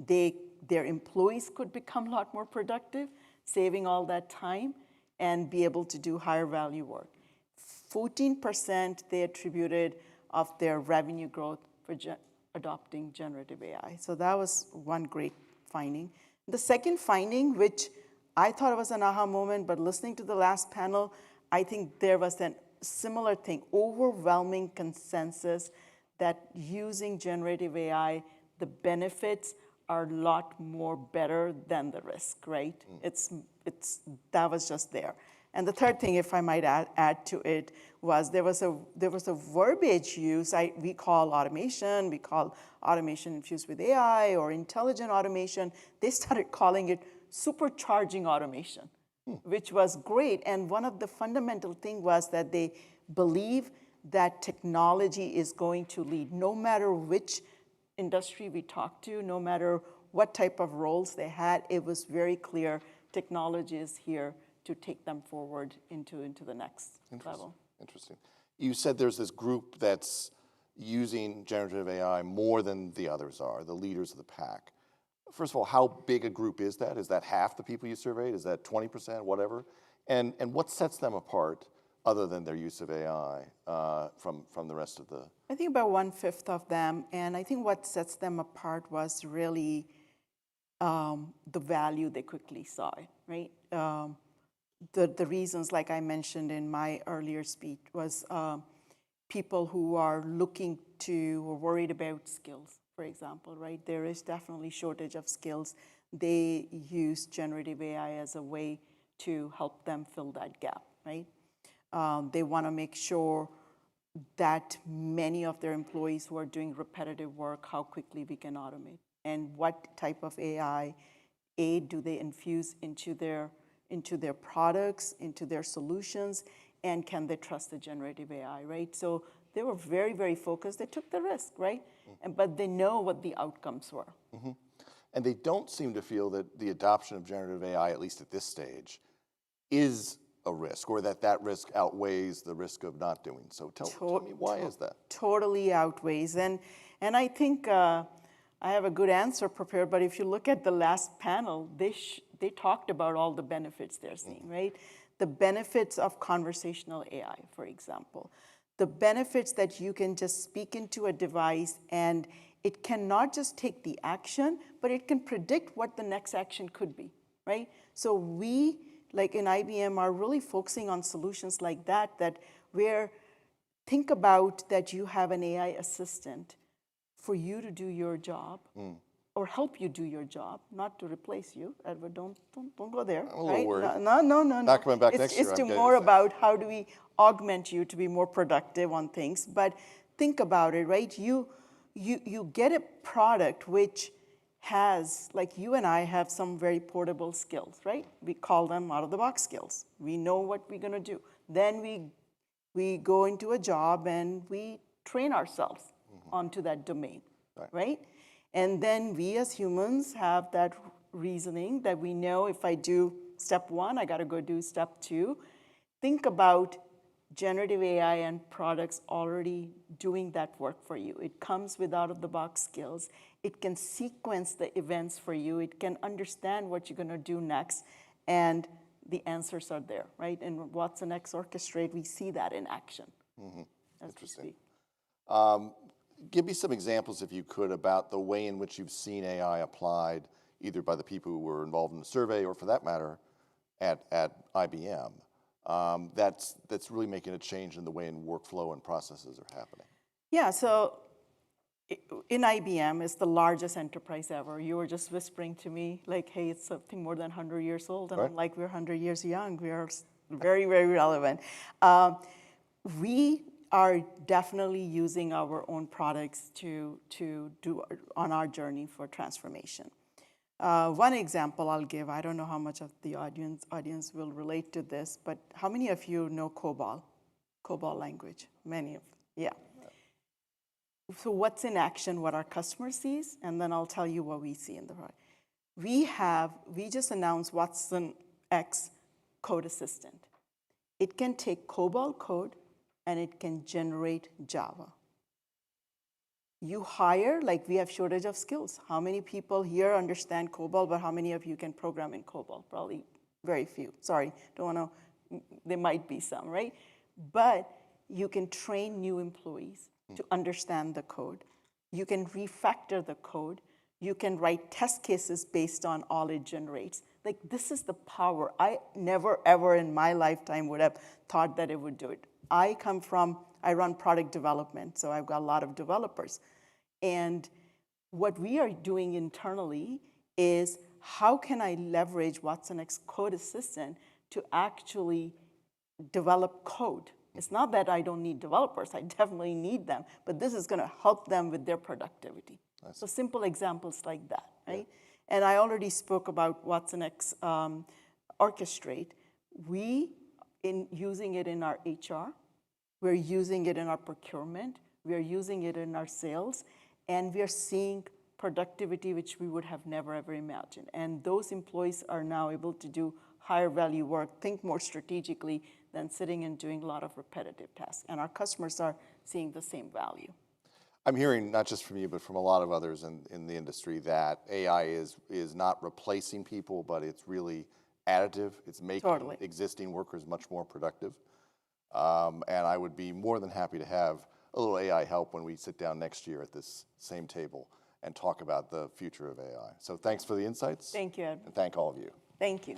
Their employees could become a lot more productive, saving all that time and be able to do higher value work. 14% they attributed of their revenue growth for adopting generative AI. So that was one great finding. The second finding, which I thought it was an aha moment, but listening to the last panel, I think there was a similar thing, overwhelming consensus that using generative AI, the benefits are a lot more better than the risk, right? That was just there. And the third thing, if I might add to it, was there was a verbiage use we call automation, we call automation infused with AI or intelligent automation. They started calling it supercharging automation, which was great. And one of the fundamental things was that they believe that technology is going to lead, no matter which industry we talk to, no matter what type of roles they had, it was very clear technology is here to take them forward into the next level. Interesting. You said there's this group that's using generative AI more than the others are, the leaders of the pack. First of all, how big a group is that? Is that half the people you surveyed? Is that 20%, whatever? And what sets them apart other than their use of AI from the rest of the? I think about 1/5 of them. And I think what sets them apart was really the value they quickly saw, right? The reasons, like I mentioned in my earlier speech, was people who are looking to or worried about skills, for example, right? There is definitely shortage of skills. They use generative AI as a way to help them fill that gap, right? They want to make sure that many of their employees who are doing repetitive work, how quickly we can automate, and what type of AI aid do they infuse into their products, into their solutions, and can they trust the generative AI, right? So they were very, very focused. They took the risk, right? But they know what the outcomes were. And they don't seem to feel that the adoption of generative AI, at least at this stage, is a risk, or that risk outweighs the risk of not doing so. Tell me, why is that? Totally outweighs. And I think I have a good answer prepared, but if you look at the last panel, they talked about all the benefits they're seeing, right? The benefits of conversational AI, for example. The benefits that you can just speak into a device and it can not just take the action, but it can predict what the next action could be, right? So we, like in IBM, are really focusing on solutions like that where think about that you have an AI assistant for you to do your job or help you do your job, not to replace you. Edward, don't go there. I'm a little worried. No. Not coming back next year. It's more about how do we augment you to be more productive on things. But think about it, right? You get a product which has, like you and I have some very portable skills, right? We call them out-of-the-box skills. We know what we're going to do. Then we go into a job and we train ourselves onto that domain, right? And then we as humans have that reasoning that we know if I do step 1, I got to go do step 2. Think about generative AI and products already doing that work for you. It comes with out-of-the-box skills. It can sequence the events for you. It can understand what you're going to do next. And the answers are there, right? And Watson X Orchestrate, we see that in action. Interesting. Give me some examples, if you could, about the way in which you've seen AI applied, either by the people who were involved in the survey or, for that matter, at IBM. That's really making a change in the way in workflow and processes are happening. Yeah, so in IBM, it's the largest enterprise ever. You were just whispering to me, like, hey, it's something more than 100 years old. And I'm like, we're 100 years young. We are very, very relevant. We are definitely using our own products to do on our journey for transformation. One example I'll give, I don't know how much of the audience will relate to this, but how many of you know COBOL language? Many of you, yeah. So what's in action, what our customer sees, and then I'll tell you what we see in the product. We just announced Watson X Code Assistant. It can take COBOL code and it can generate Java. You hire, like we have shortage of skills. How many people here understand COBOL, but how many of you can program in COBOL? Probably very few. Sorry, don't want to, there might be some, right? But you can train new employees to understand the code. You can refactor the code. You can write test cases based on all it generates. Like, this is the power. I never, ever in my lifetime would have thought that it would do it. I run product development, so I've got a lot of developers. And what we are doing internally is, how can I leverage Watson X Code Assistant to actually develop code? It's not that I don't need developers, I definitely need them, but this is gonna help them with their productivity. So simple examples like that, right? Yeah. And I already spoke about Watson X Orchestrate. Using it in our HR, we're using it in our procurement, we're using it in our sales, and we're seeing productivity which we would have never ever imagined. And those employees are now able to do higher value work, think more strategically than sitting and doing a lot of repetitive tasks. And our customers are seeing the same value. I'm hearing, not just from you, but from a lot of others in the industry, that AI is not replacing people, but it's really additive. It's making existing workers much more productive. And I would be more than happy to have a little AI help when we sit down next year at this same table and talk about the future of AI. So thanks for the insights. Thank you, Ed. And thank all of you. Thank you.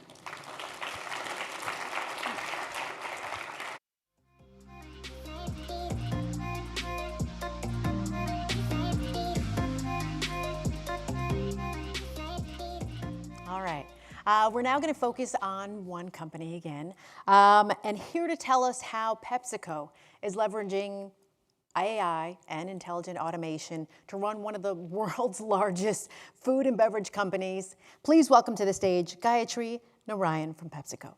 All right. We're now going to focus on one company again. And here to tell us how PepsiCo is leveraging AI and intelligent automation to run one of the world's largest food and beverage companies. Please welcome to the stage Gayatri, Narayan from PepsiCo.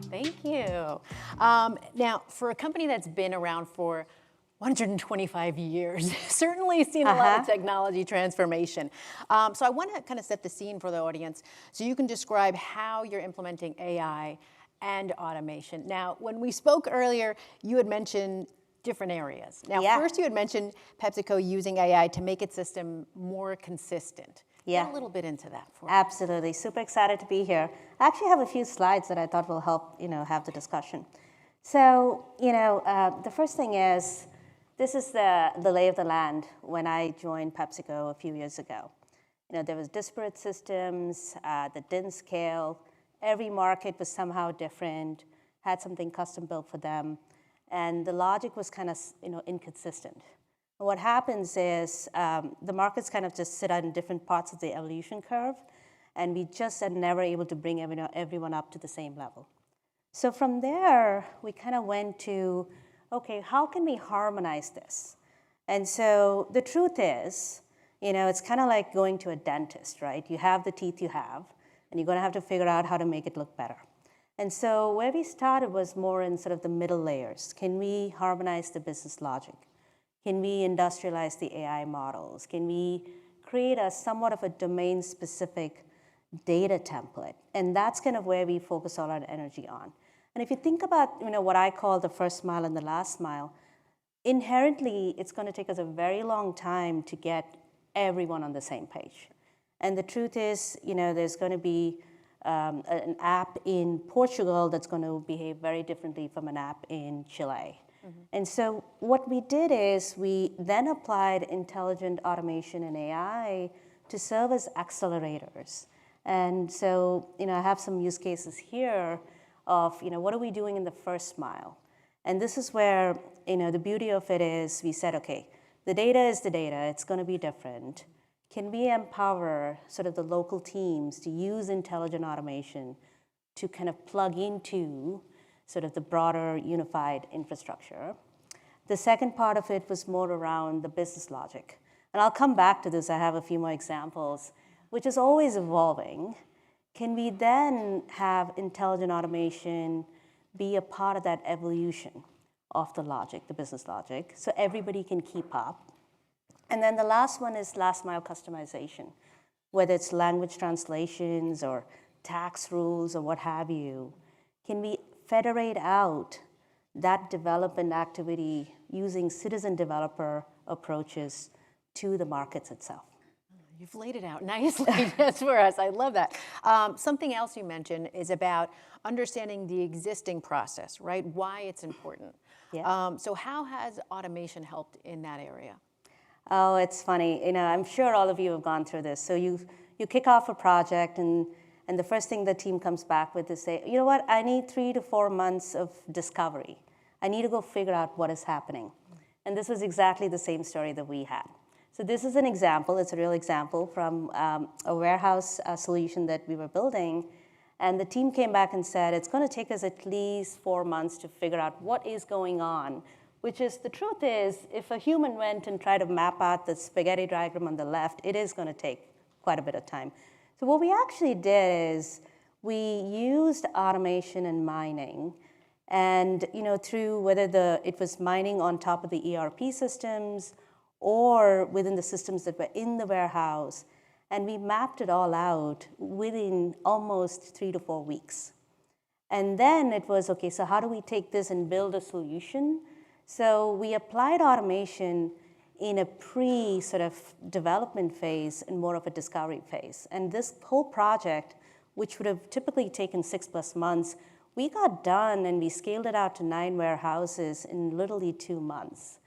Thank you. Now, for a company that's been around for 125 years, certainly seen a lot of technology transformation. So I want to kind of set the scene for the audience so you can describe how you're implementing AI and automation. Now, when we spoke earlier, you had mentioned different areas. Now, first you had mentioned PepsiCo using AI to make its system more consistent. Yeah. Get a little bit into that for us. Absolutely. Super excited to be here. I actually have a few slides that I thought will help, have the discussion. So, the first thing is, this is the lay of the land when I joined PepsiCo a few years ago. There was disparate systems that didn't scale. Every market was somehow different, had something custom built for them, and the logic was kind of, inconsistent. And what happens is the markets kind of just sit on different parts of the evolution curve, and we just are never able to bring everyone up to the same level. So from there, we kind of went to, okay, how can we harmonize this? And so the truth is, it's kind of like going to a dentist, right? You have the teeth you have, and you're going to have to figure out how to make it look better. And so where we started was more in sort of the middle layers. Can we harmonize the business logic? Can we industrialize the AI models? Can we create a somewhat of a domain-specific data template? And that's kind of where we focus all our energy on. And if you think about what I call the first mile and the last mile, inherently it's going to take us a very long time to get everyone on the same page. And the truth is, there's going to be an app in Portugal that's going to behave very differently from an app in Chile. And so what we did is we then applied intelligent automation and AI to serve as accelerators. And so, I have some use cases here of, what are we doing in the first mile? And this is where, the beauty of it is we said, okay, the data is the data, it's going to be different. Can we empower sort of the local teams to use intelligent automation to kind of plug into sort of the broader unified infrastructure? The second part of it was more around the business logic. And I'll come back to this, I have a few more examples, which is always evolving. Can we then have intelligent automation be a part of that evolution of the logic, the business logic, so everybody can keep up? And then the last one is last mile customization, whether it's language translations or tax rules or what have you. Can we federate out that development activity using citizen developer approaches to the markets itself? You've laid it out nicely just for us. I love that. Something else you mentioned is about understanding the existing process, right? Why it's important. Yeah. So how has automation helped in that area? Oh, it's funny. I'm sure all of you have gone through this. So you kick off a project, and the first thing the team comes back with is say, you know what, I need 3 to 4 months of discovery. I need to go figure out what is happening. And this was exactly the same story that we had. So this is an example, it's a real example from a warehouse solution that we were building. And the team came back and said, it's going to take us at least 4 months to figure out what is going on, which is, the truth is, if a human went and tried to map out the spaghetti diagram on the left, it is going to take quite a bit of time. So what we actually did is we used automation and mining, and through whether it was mining on top of the ERP systems or within the systems that were in the warehouse, and we mapped it all out within almost 3 to 4 weeks. And then it was, okay, so how do we take this and build a solution? So we applied automation in a sort of development phase and more of a discovery phase. And this whole project, which would have typically taken 6+ months, we got done and we scaled it out to 9 warehouses in literally 2 months.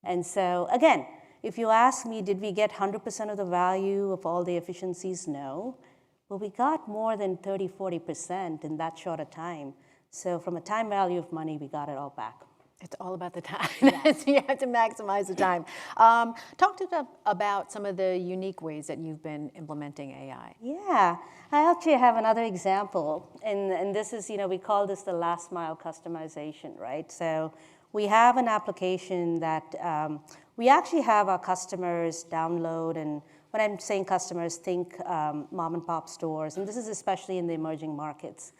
And so again, if you ask me, did we get 100% of the value of all the efficiencies? No. But we got more than 30, 40% in that short a time. So from a time value of money, we got it all back. It's all about the time. Yes. You have to maximize the time. Talk to us about some of the unique ways that you've been implementing AI. Yeah, I actually have another example. And this is, we call this the last mile customization, right? So we have an application that we actually have our customers download. And when I'm saying customers, think mom and pop stores. And this is especially in the emerging markets.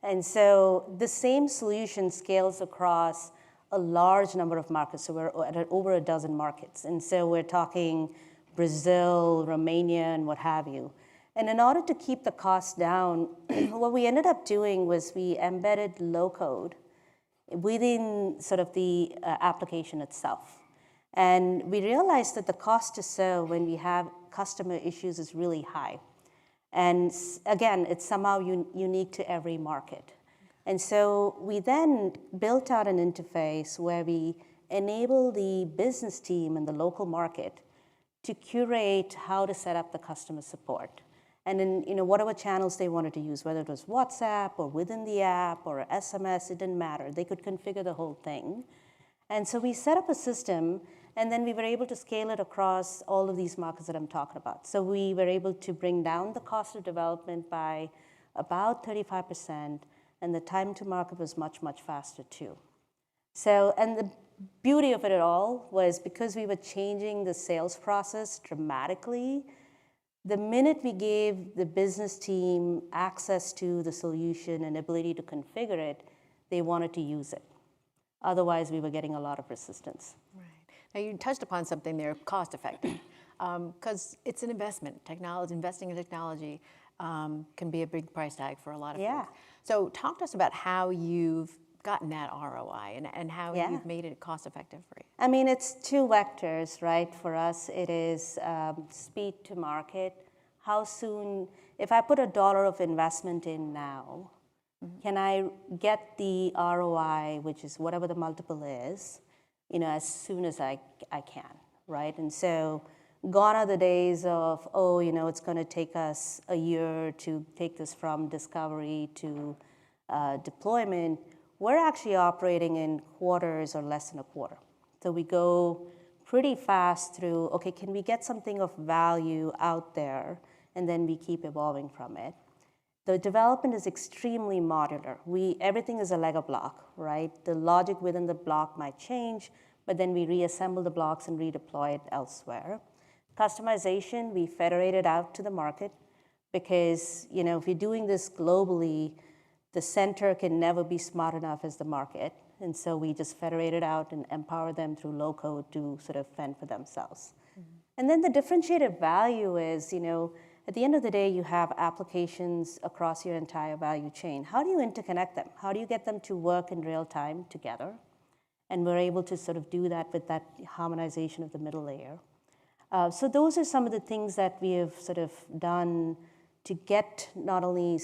And so the same solution scales across a large number of markets. So we're at over a dozen markets. And so we're talking Brazil, Romania, and what have you. And in order to keep the cost down, what we ended up doing was we embedded low code within sort of the application itself. And we realized that the cost to serve when we have customer issues is really high. And again, it's somehow unique to every market. And so we then built out an interface where we enable the business team in the local market to curate how to set up the customer support. And then, whatever channels they wanted to use, whether it was WhatsApp or within the app or SMS, it didn't matter. They could configure the whole thing. And so we set up a system, and then we were able to scale it across all of these markets that I'm talking about. So we were able to bring down the cost of development by about 35%, and the time to market was much, much faster too. So, and the beauty of it all was because we were changing the sales process dramatically, the minute we gave the business team access to the solution and ability to configure it, they wanted to use it. Otherwise, we were getting a lot of resistance. Right. Now, you touched upon something there, cost effective, because it's an investment. Investing in technology can be a big price tag for a lot of folks. So talk to us about how you've gotten that ROI and how you've made it cost effective for you. I mean, it's 2 vectors, right? For us, it is speed to market. How soon, if I put $1 of investment in now, can I get the ROI, which is whatever the multiple is, as soon as I can, right? And so gone are the days of, it's going to take us a year to take this from discovery to deployment. We're actually operating in quarters or less than a quarter. So we go pretty fast through, okay, can we get something of value out there? And then we keep evolving from it. The development is extremely modular. Everything is a Lego block, right? The logic within the block might change, but then we reassemble the blocks and redeploy it elsewhere. Customization, we federate it out to the market because, if you're doing this globally, the center can never be smart enough as the market. And so we just federate it out and empower them through low code to sort of fend for themselves. And then the differentiated value is, at the end of the day, you have applications across your entire value chain. How do you interconnect them? How do you get them to work in real time together? And we're able to sort of do that with that harmonization of the middle layer. So those are some of the things that we have sort of done to get not only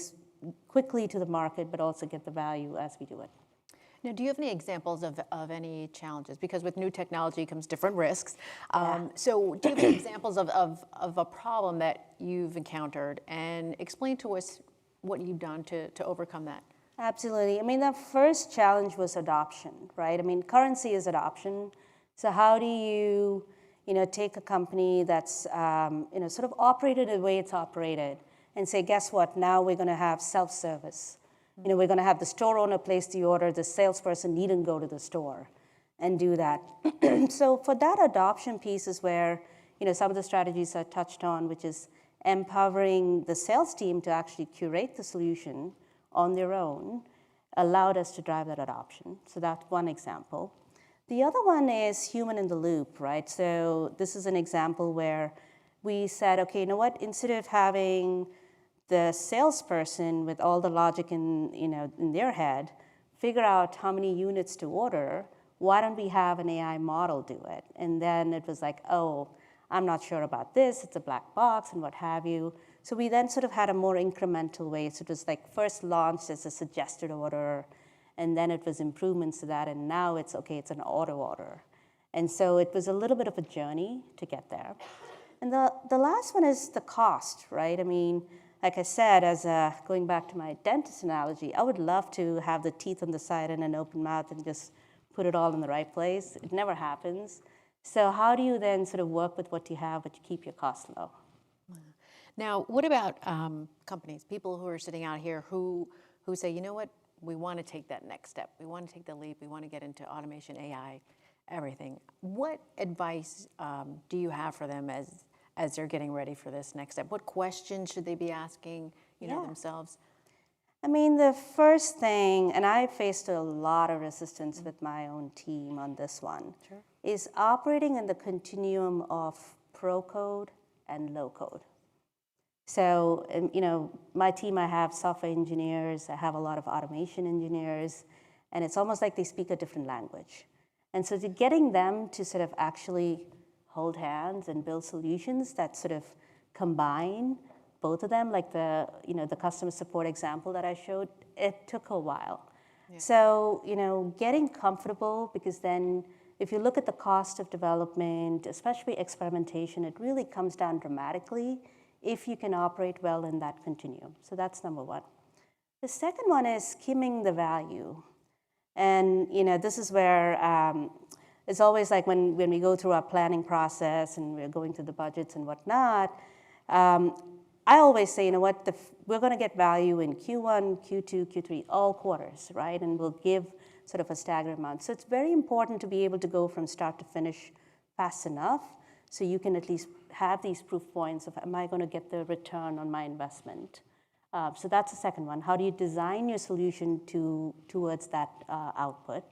quickly to the market, but also get the value as we do it. Now, do you have any examples of any challenges? Because with new technology comes different risks. So do you have any examples of a problem that you've encountered, and explain to us what you've done to overcome that? Absolutely. I mean, the first challenge was adoption, right? I mean, currency is adoption. So how do you, take a company that's, sort of operated the way it's operated and say, guess what? Now we're going to have self-service. We're going to have the store owner place the order. The salesperson needn't go to the store and do that. So for that adoption piece is where, some of the strategies I touched on, which is empowering the sales team to actually curate the solution on their own, allowed us to drive that adoption. So that's one example. The other one is human in the loop, right? So this is an example where we said, okay, you know what? Instead of having the salesperson with all the logic in their head figure out how many units to order, why don't we have an AI model do it? And then it was like, oh, I'm not sure about this. It's a black box and what have you. So we then sort of had a more incremental way. So it was like first launched as a suggested order, and then it was improvements to that, and now it's an auto order. And so it was a little bit of a journey to get there. And the last one is the cost, right? I mean, like I said, going back to my dentist analogy, I would love to have the teeth on the side and an open mouth and just put it all in the right place. It never happens. So how do you then sort of work with what you have, but you keep your costs low? Now, what about companies, people who are sitting out here who say, you know what, we want to take that next step. We want to take the leap. We want to get into automation, AI, everything. What advice do you have for them as they're getting ready for this next step? What questions should they be asking, themselves? I mean, the first thing, and I faced a lot of resistance with my own team on this one, is operating in the continuum of pro code and low code. So, my team, I have software engineers, I have a lot of automation engineers, and it's almost like they speak a different language. And so getting them to sort of actually hold hands and build solutions that sort of combine both of them, like the customer support example that I showed, it took a while. Yeah. So, getting comfortable, because then if you look at the cost of development, especially experimentation, it really comes down dramatically if you can operate well in that continuum. So that's number one. The second one is skimming the value. And this is where it's always like when we go through our planning process and we're going through the budgets and whatnot, I always say, we're going to get value in Q1, Q2, Q3, all quarters, right? And we'll give sort of a staggered amount. So it's very important to be able to go from start to finish fast enough so you can at least have these proof points of, am I going to get the return on my investment? So that's the second one. How do you design your solution towards that output?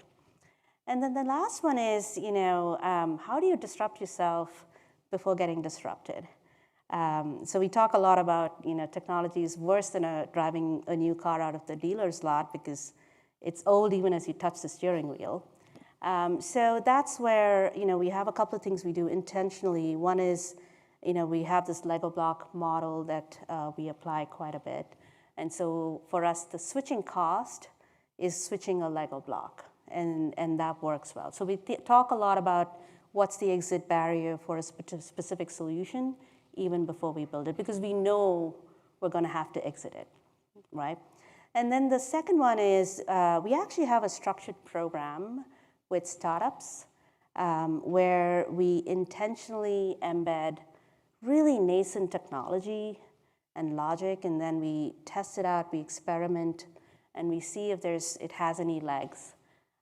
And then the last one is, how do you disrupt yourself before getting disrupted? So we talk a lot about, technology is worse than driving a new car out of the dealer's lot because it's old even as you touch the steering wheel. So that's where, we have a couple of things we do intentionally. One is, we have this Lego block model that we apply quite a bit. And so for us, the switching cost is switching a Lego block, and that works well. So we talk a lot about what's the exit barrier for a specific solution, even before we build it, because we know we're going to have to exit it, right? And then the second one is we actually have a structured program with startups where we intentionally embed really nascent technology and logic, and then we test it out, we experiment, and we see if it has any legs.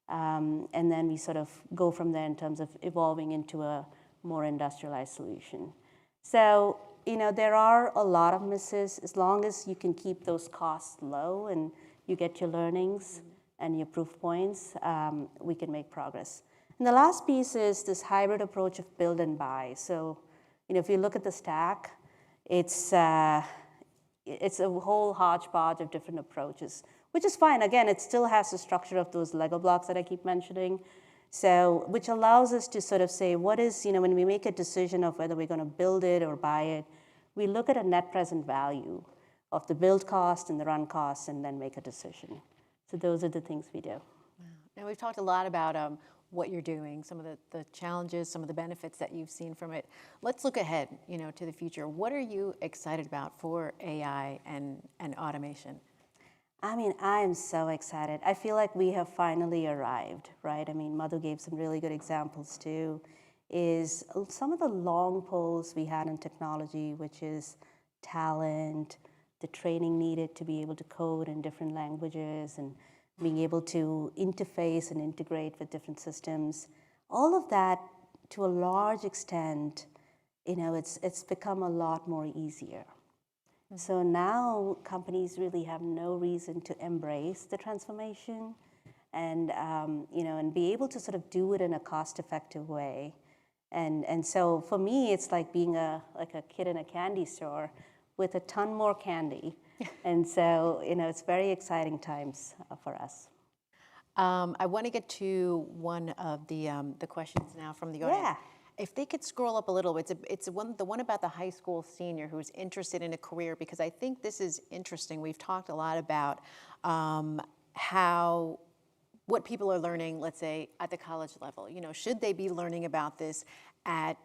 And then we sort of go from there in terms of evolving into a more industrialized solution. So, there are a lot of misses. As long as you can keep those costs low and you get your learnings and your proof points, we can make progress. And the last piece is this hybrid approach of build and buy. So, if you look at the stack, it's a whole hodgepodge of different approaches, which is fine. Again, it still has the structure of those Lego blocks that I keep mentioning. So, which allows us to sort of say, what is, when we make a decision of whether we're going to build it or buy it, we look at a net present value of the build cost and the run cost and then make a decision. So those are the things we do. Now, we've talked a lot about what you're doing, some of the challenges, some of the benefits that you've seen from it. Let's look ahead, to the future. What are you excited about for AI and automation? I mean, I am so excited. I feel like we have finally arrived, right? I mean, Madhu gave some really good examples too, is some of the long poles we had in technology, which is talent, the training needed to be able to code in different languages, and being able to interface and integrate with different systems. All of that, to a large extent, it's become a lot more easier. So now companies really have no reason to embrace the transformation and, and be able to sort of do it in a cost-effective way. And so for me, it's like being like a kid in a candy store with a ton more candy. And so, it's very exciting times for us. I want to get to one of the questions now from the audience. Yeah. If they could scroll up a little, it's the one about the high school senior who's interested in a career, because I think this is interesting. We've talked a lot about what people are learning, let's say, at the college level. Should they be learning about this at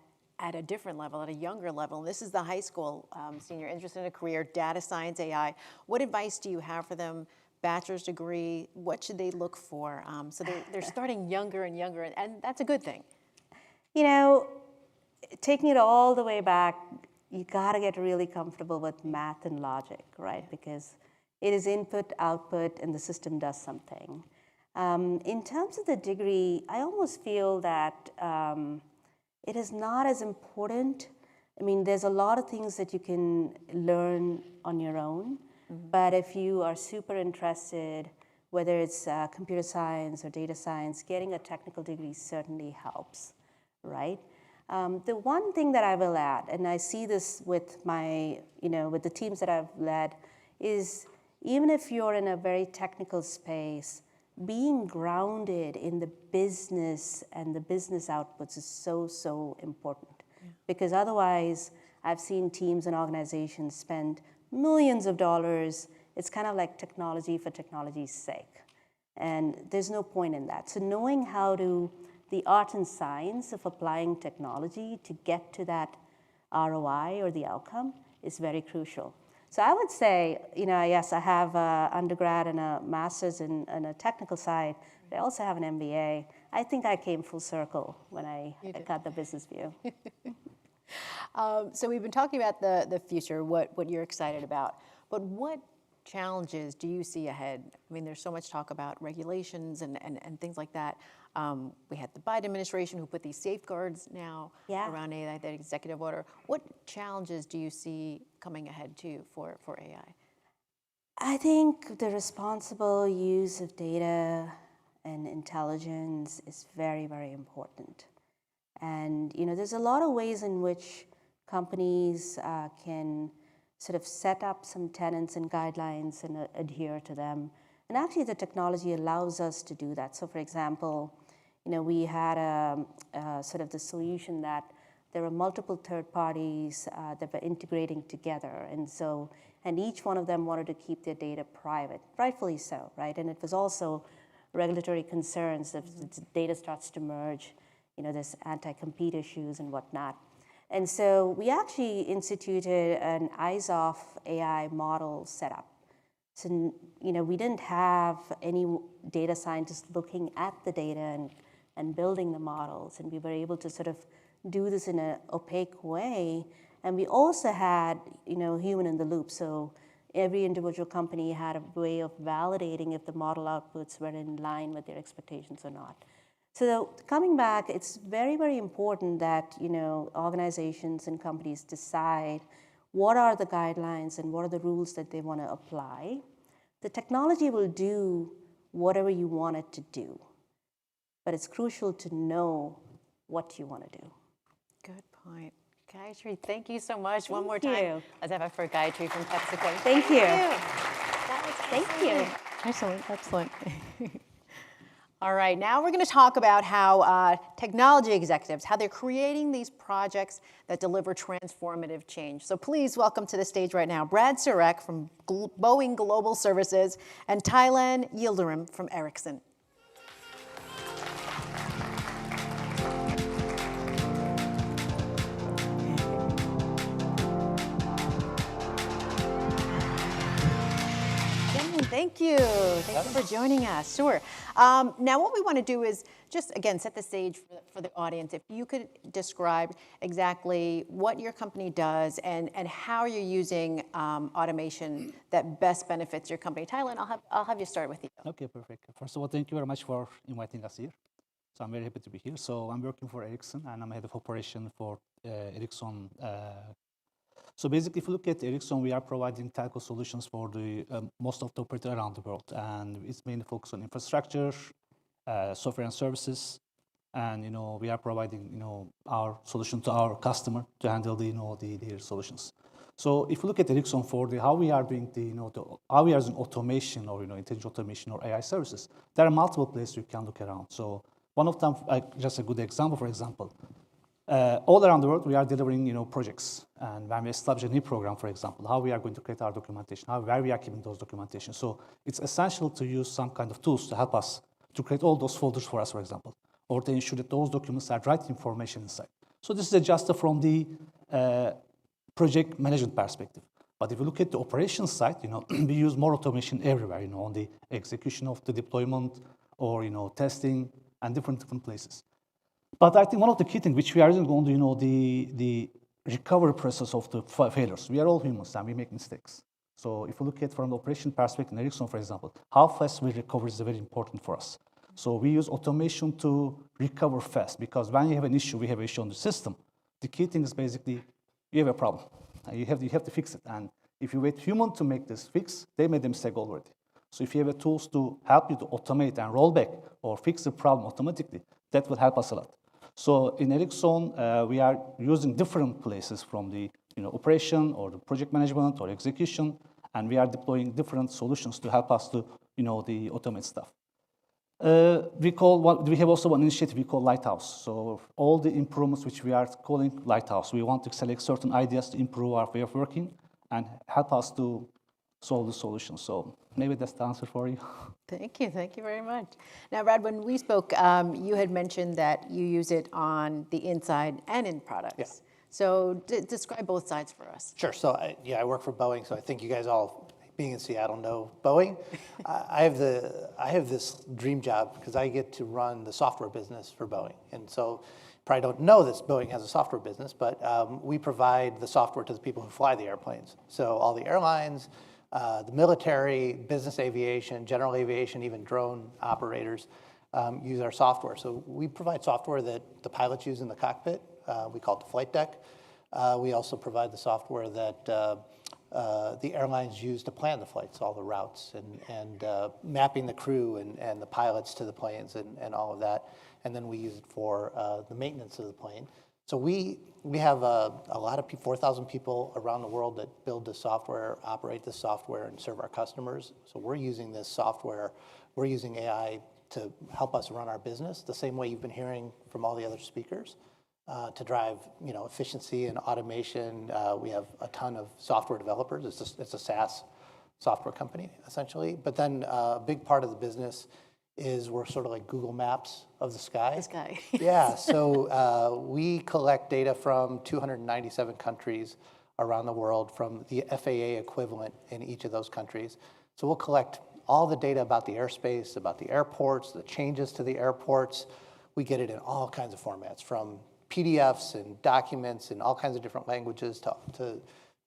a different level, at a younger level? And this is the high school senior interested in a career, data science, AI. What advice do you have for them? Bachelor's degree, what should they look for? So they're starting younger and younger, and that's a good thing. Taking it all the way back, you got to get really comfortable with math and logic, right? Because it is input, output, and the system does something. In terms of the degree, I almost feel that it is not as important. I mean, there's a lot of things that you can learn on your own, but if you are super interested, whether it's computer science or data science, getting a technical degree certainly helps, right? The one thing that I will add, and I see this with with the teams that I've led, is even if you're in a very technical space, being grounded in the business and the business outputs is so, so important. Yeah. Because otherwise, I've seen teams and organizations spend millions of dollars. It's kind of like technology for technology's sake. And there's no point in that. So knowing the art and science of applying technology to get to that ROI or the outcome is very crucial. So I would say, yes, I have an undergrad and a master's in a technical side, but I also have an MBA. I think I came full circle when I got the business view. So we've been talking about the future, what you're excited about, but what challenges do you see ahead? I mean, there's so much talk about regulations and things like that. We had the Biden administration who put these safeguards now around AI, that executive order. What challenges do you see coming ahead too for AI? I think the responsible use of data and intelligence is very, very important. And there's a lot of ways in which companies can sort of set up some tenets and guidelines and adhere to them. And actually, the technology allows us to do that. So, for example, we had sort of the solution that there were multiple third parties that were integrating together. And each one of them wanted to keep their data private, rightfully so, right? And it was also regulatory concerns that the data starts to merge, there's anti-compete issues and whatnot. And so we actually instituted an eyes-off AI model setup. So, we didn't have any data scientists looking at the data and building the models, and we were able to sort of do this in an opaque way. And we also had, human in the loop. So every individual company had a way of validating if the model outputs were in line with their expectations or not. So coming back, it's very, very important that, organizations and companies decide what are the guidelines and what are the rules that they want to apply. The technology will do whatever you want it to do, but it's crucial to know what you want to do. Good point. Gayatri, thank you so much. One more time. Let's have it for Gayatri from PepsiCo. Thank you. Thank you. Excellent. All right, now we're going to talk about how technology executives, how they're creating these projects that deliver transformative change. So please welcome to the stage right now Brad Surak from Boeing Global Services and Taylan Yildirim from Ericsson. Thank you. Thank you for joining us. Sure. Now, what we want to do is just, again, set the stage for the audience. If you could describe exactly what your company does and how you're using automation that best benefits your company. Taylan, I'll have you start with you. Okay, perfect. First of all, thank you very much for inviting us here. So I'm very happy to be here. So I'm working for Ericsson, and I'm head of operation for Ericsson. So basically, if you look at Ericsson, we are providing telco solutions for the most of the operators around the world, and it's mainly focused on infrastructure, software and services, and we are providing our solution to our customer to handle their solutions. So if you look at Ericsson for how we are doing how we are using automation or intelligent automation or AI services, there are multiple places you can look around. So one of them, just a good example, for example, all around the world we are delivering projects, and when we establish a new program, for example, how we are going to create our documentation, where we are keeping those documentation. So it's essential to use some kind of tools to help us to create all those folders for us, for example, or to ensure that those documents have right information inside. So this is just from the project management perspective. But if you look at the operations side, we use more automation everywhere, on the execution of the deployment or testing and different places. But I think one of the key things which we are using on the recovery process of the failures. We are all humans and we make mistakes. So if you look at from the operation perspective in Ericsson, for example, how fast we recover is very important for us. So we use automation to recover fast, because when you have an issue, we have an issue on the system. The key thing is basically you have a problem. You have to fix it. And if you wait human to make this fix, they made a mistake already. So if you have tools to help you to automate and roll back or fix the problem automatically, that will help us a lot. So in Ericsson, we are using different places from the operation or the project management or execution, and we are deploying different solutions to help us to the automate stuff. We have also one initiative we call Lighthouse. So all the improvements which we are calling Lighthouse, we want to select certain ideas to improve our way of working and help us to solve the solution. So maybe that's the answer for you. Thank you very much. Now, Brad, when we spoke, you had mentioned that you use it on the inside and in products. Yeah. So describe both sides for us. Sure. So I work for Boeing, so I think you guys all, being in Seattle, know Boeing. I have this dream job because I get to run the software business for Boeing. And so you probably don't know this, Boeing has a software business, but we provide the software to the people who fly the airplanes. So all the airlines, the military, business aviation, general aviation, even drone operators use our software. So we provide software that the pilots use in the cockpit. We call it the flight deck. We also provide the software that the airlines use to plan the flights, all the routes, and mapping the crew and the pilots to the planes and all of that. And then we use it for the maintenance of the plane. So we have a lot of people, 4,000 people around the world that build this software, operate this software, and serve our customers. So we're using this software, we're using AI to help us run our business the same way you've been hearing from all the other speakers. To drive efficiency and automation. We have a ton of software developers. It's a SaaS software company, essentially. But then a big part of the business is we're sort of like Google Maps of the sky. The sky. Yeah, so we collect data from 297 countries around the world, from the FAA equivalent in each of those countries. So we'll collect all the data about the airspace, about the airports, the changes to the airports. We get it in all kinds of formats, from PDFs and documents in all kinds of different languages to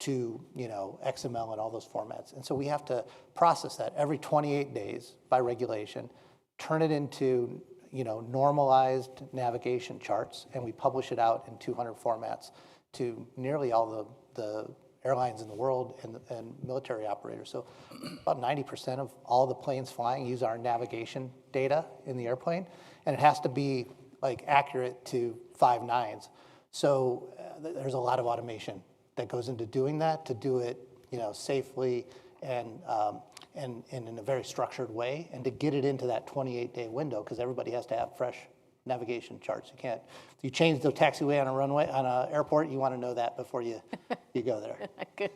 XML and all those formats. And so we have to process that every 28 days by regulation, turn it into normalized navigation charts, and we publish it out in 200 formats to nearly all the airlines in the world and military operators. So about 90% of all the planes flying use our navigation data in the airplane, and it has to be accurate to 5 nines. So there's a lot of automation that goes into doing that, to do it safely and in a very structured way, and to get it into that 28-day window, because everybody has to have fresh navigation charts. If you change the taxiway on a runway, on an airport, you want to know that before you go there. Good.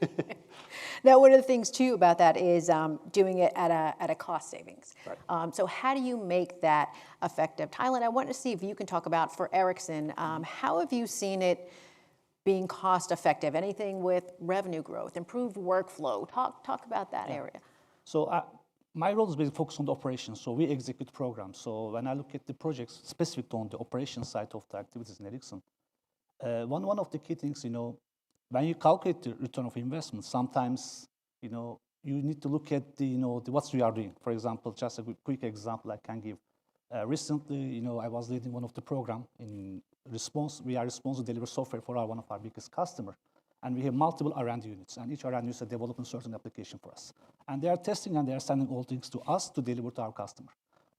Now, one of the things too about that is doing it at a cost savings. Right. So how do you make that effective? Taylan, I want to see if you can talk about, for Ericsson, how have you seen it being cost effective? Anything with revenue growth, improved workflow? Talk about that area. So My role is basically focused on the operations, so we execute programs. So when I look at the projects specific on the operation side of the activities in Ericsson, one of the key things, when you calculate the return of investment, sometimes, you need to look at the what we are doing. For example, just a quick example I can give. Recently, I was leading one of the program in response. We are responsible to deliver software for one of our biggest customers. And we have multiple R&D units, and each R&D unit is developing certain application for us. And they are testing and they are sending all things to us to deliver to our customer.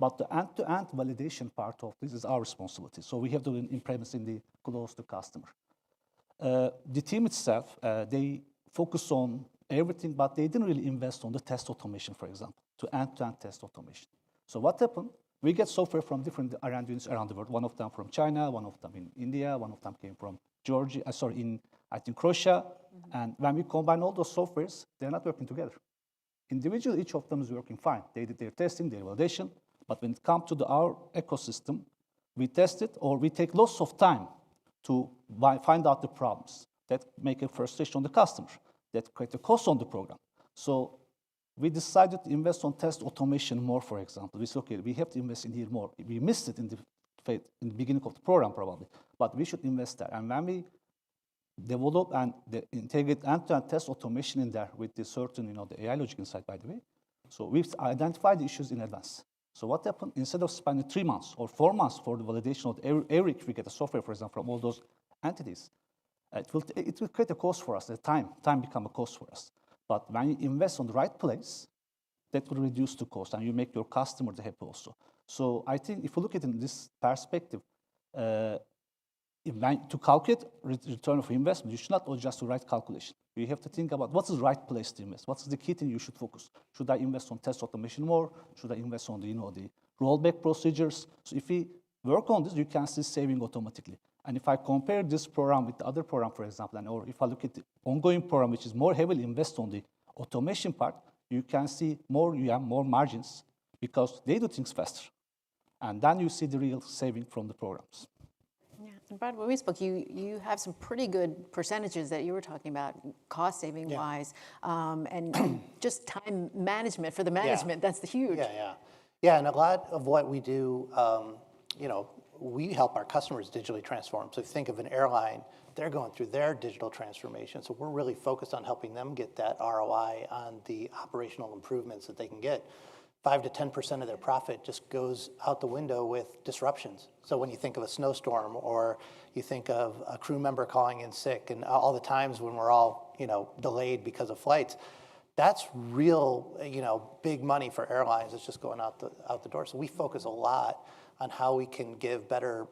But the end-to-end validation part of this is our responsibility. So we have to implement in the close to customer. The team itself, they focus on everything, but they didn't really invest on the test automation, for example, to end-to-end test automation. So what happened? We get software from different R&D units around the world. One of them from China, one of them in India, one of them came from Georgia, I think Croatia. And when we combine all those softwares, they're not working together. Individually, each of them is working fine. They did their testing, their validation. But when it comes to our ecosystem, we test it or we take lots of time to find out the problems that make a frustration on the customer, that create a cost on the program. So we decided to invest on test automation more, for example. We said, okay, we have to invest in here more. We missed it in the beginning of the program probably, but we should invest there. And when we develop and integrate end-to-end test automation in there with the certain, the AI logic inside, by the way, so we've identified the issues in advance. So what happened? Instead of spending 3 months or 4 months for the validation of every we get a software, for example, from all those entities, it will create a cost for us. The time become a cost for us. But when you invest on the right place, that will reduce the cost, and you make your customer happy also. So I think if you look at it in this perspective, to calculate return of investment, you should not just do right calculation. You have to think about what's the right place to invest. What's the key thing you should focus? Should I invest on test automation more? Should I invest on the rollback procedures? So if we work on this, you can see saving automatically. And if I compare this program with the other program, for example, or if I look at the ongoing program, which is more heavily invested on the automation part, you can see more margins because they do things faster. And then you see the real saving from the programs. Yeah, and Brad, when we spoke, you have some pretty good percentages that you were talking about, cost saving wise, and just time management for the management. That's the huge. Yeah, and a lot of what we do, we help our customers digitally transform. So if you think of an airline, they're going through their digital transformation. So we're really focused on helping them get that ROI on the operational improvements that they can get. 5 to 10% of their profit just goes out the window with disruptions. So when you think of a snowstorm or you think of a crew member calling in sick and all the times when we're all, delayed because of flights, that's real, big money for airlines. It's just going out the door. So we focus a lot on how we can give better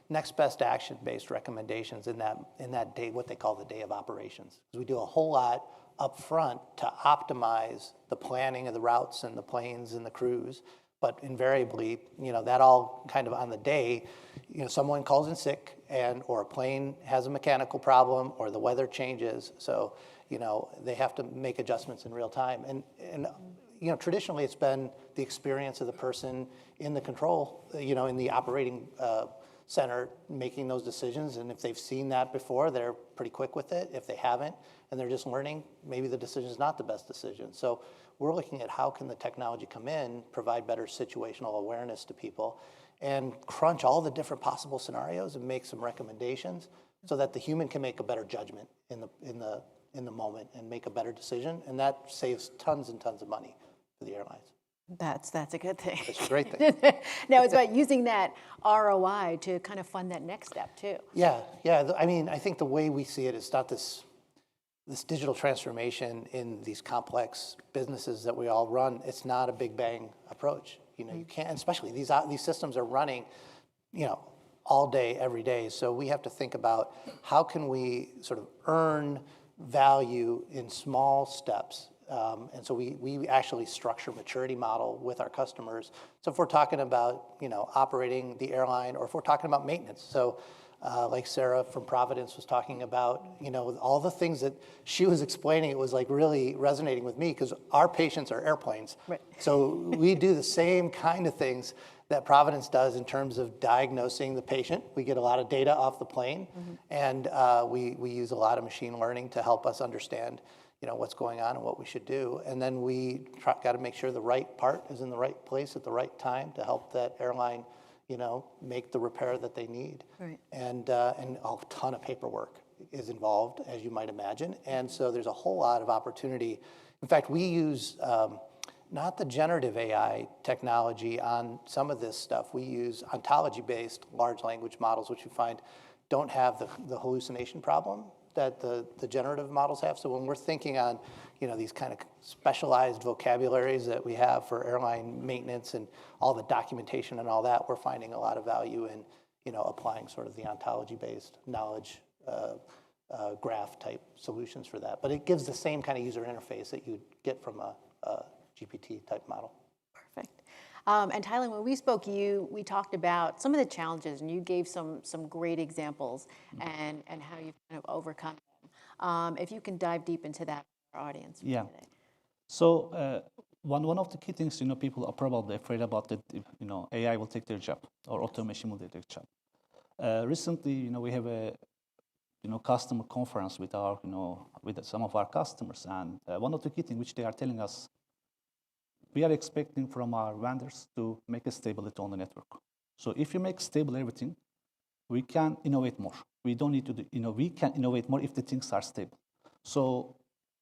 next best action based recommendations in that day, what they call the day of operations. We do a whole lot up front to optimize the planning of the routes and the planes and the crews, but invariably, that all kind of on the day, someone calls in sick or a plane has a mechanical problem or the weather changes, so they have to make adjustments in real time. And traditionally it's been the experience of the person in the control, in the operating center making those decisions. And if they've seen that before, they're pretty quick with it. If they haven't, and they're just learning, maybe the decision is not the best decision. So we're looking at how can the technology come in, provide better situational awareness to people, and crunch all the different possible scenarios and make some recommendations so that the human can make a better judgment in the moment and make a better decision. And that saves tons and tons of money for the airlines. That's a good thing. It's a great thing. Now it's about using that ROI to kind of fund that next step too. Yeah. I mean, I think the way we see it is not this digital transformation in these complex businesses that we all run. It's not a big bang approach. You can't, especially these systems are running, all day, every day. So we have to think about how can we sort of earn value in small steps. And so we actually structure maturity model with our customers. So if we're talking about, operating the airline, or if we're talking about maintenance. So like Sarah from Providence was talking about, all the things that she was explaining, it was like really resonating with me because our patients are airplanes. Right. So we do the same kind of things that Providence does in terms of diagnosing the patient. We get a lot of data off the plane, and we use a lot of machine learning to help us understand what's going on and what we should do. And then we got to make sure the right part is in the right place at the right time to help that airline, make the repair that they need. Right. And a ton of paperwork is involved, as you might imagine. And so there's a whole lot of opportunity. In fact, we use not the generative AI technology on some of this stuff. We use ontology-based large language models, which we find don't have the hallucination problem that the generative models have. So when we're thinking on, these kind of specialized vocabularies that we have for airline maintenance and all the documentation and all that, we're finding a lot of value in, applying sort of the ontology-based knowledge graph type solutions for that. But it gives the same kind of user interface that you'd get from a GPT type model. Perfect. And Taylan, when we spoke, we talked about some of the challenges, and you gave some great examples and how you've kind of overcome them. If you can dive deep into that for our audience. Yeah. So one of the key things, people are probably afraid about that, AI will take their job or automation will take their job. Recently, we have a customer conference with our, with some of our customers, and one of the key things which they are telling us, we are expecting from our vendors to make a stability on the network. So if you make stable everything, we can innovate more. We don't need to do, we can innovate more if the things are stable. So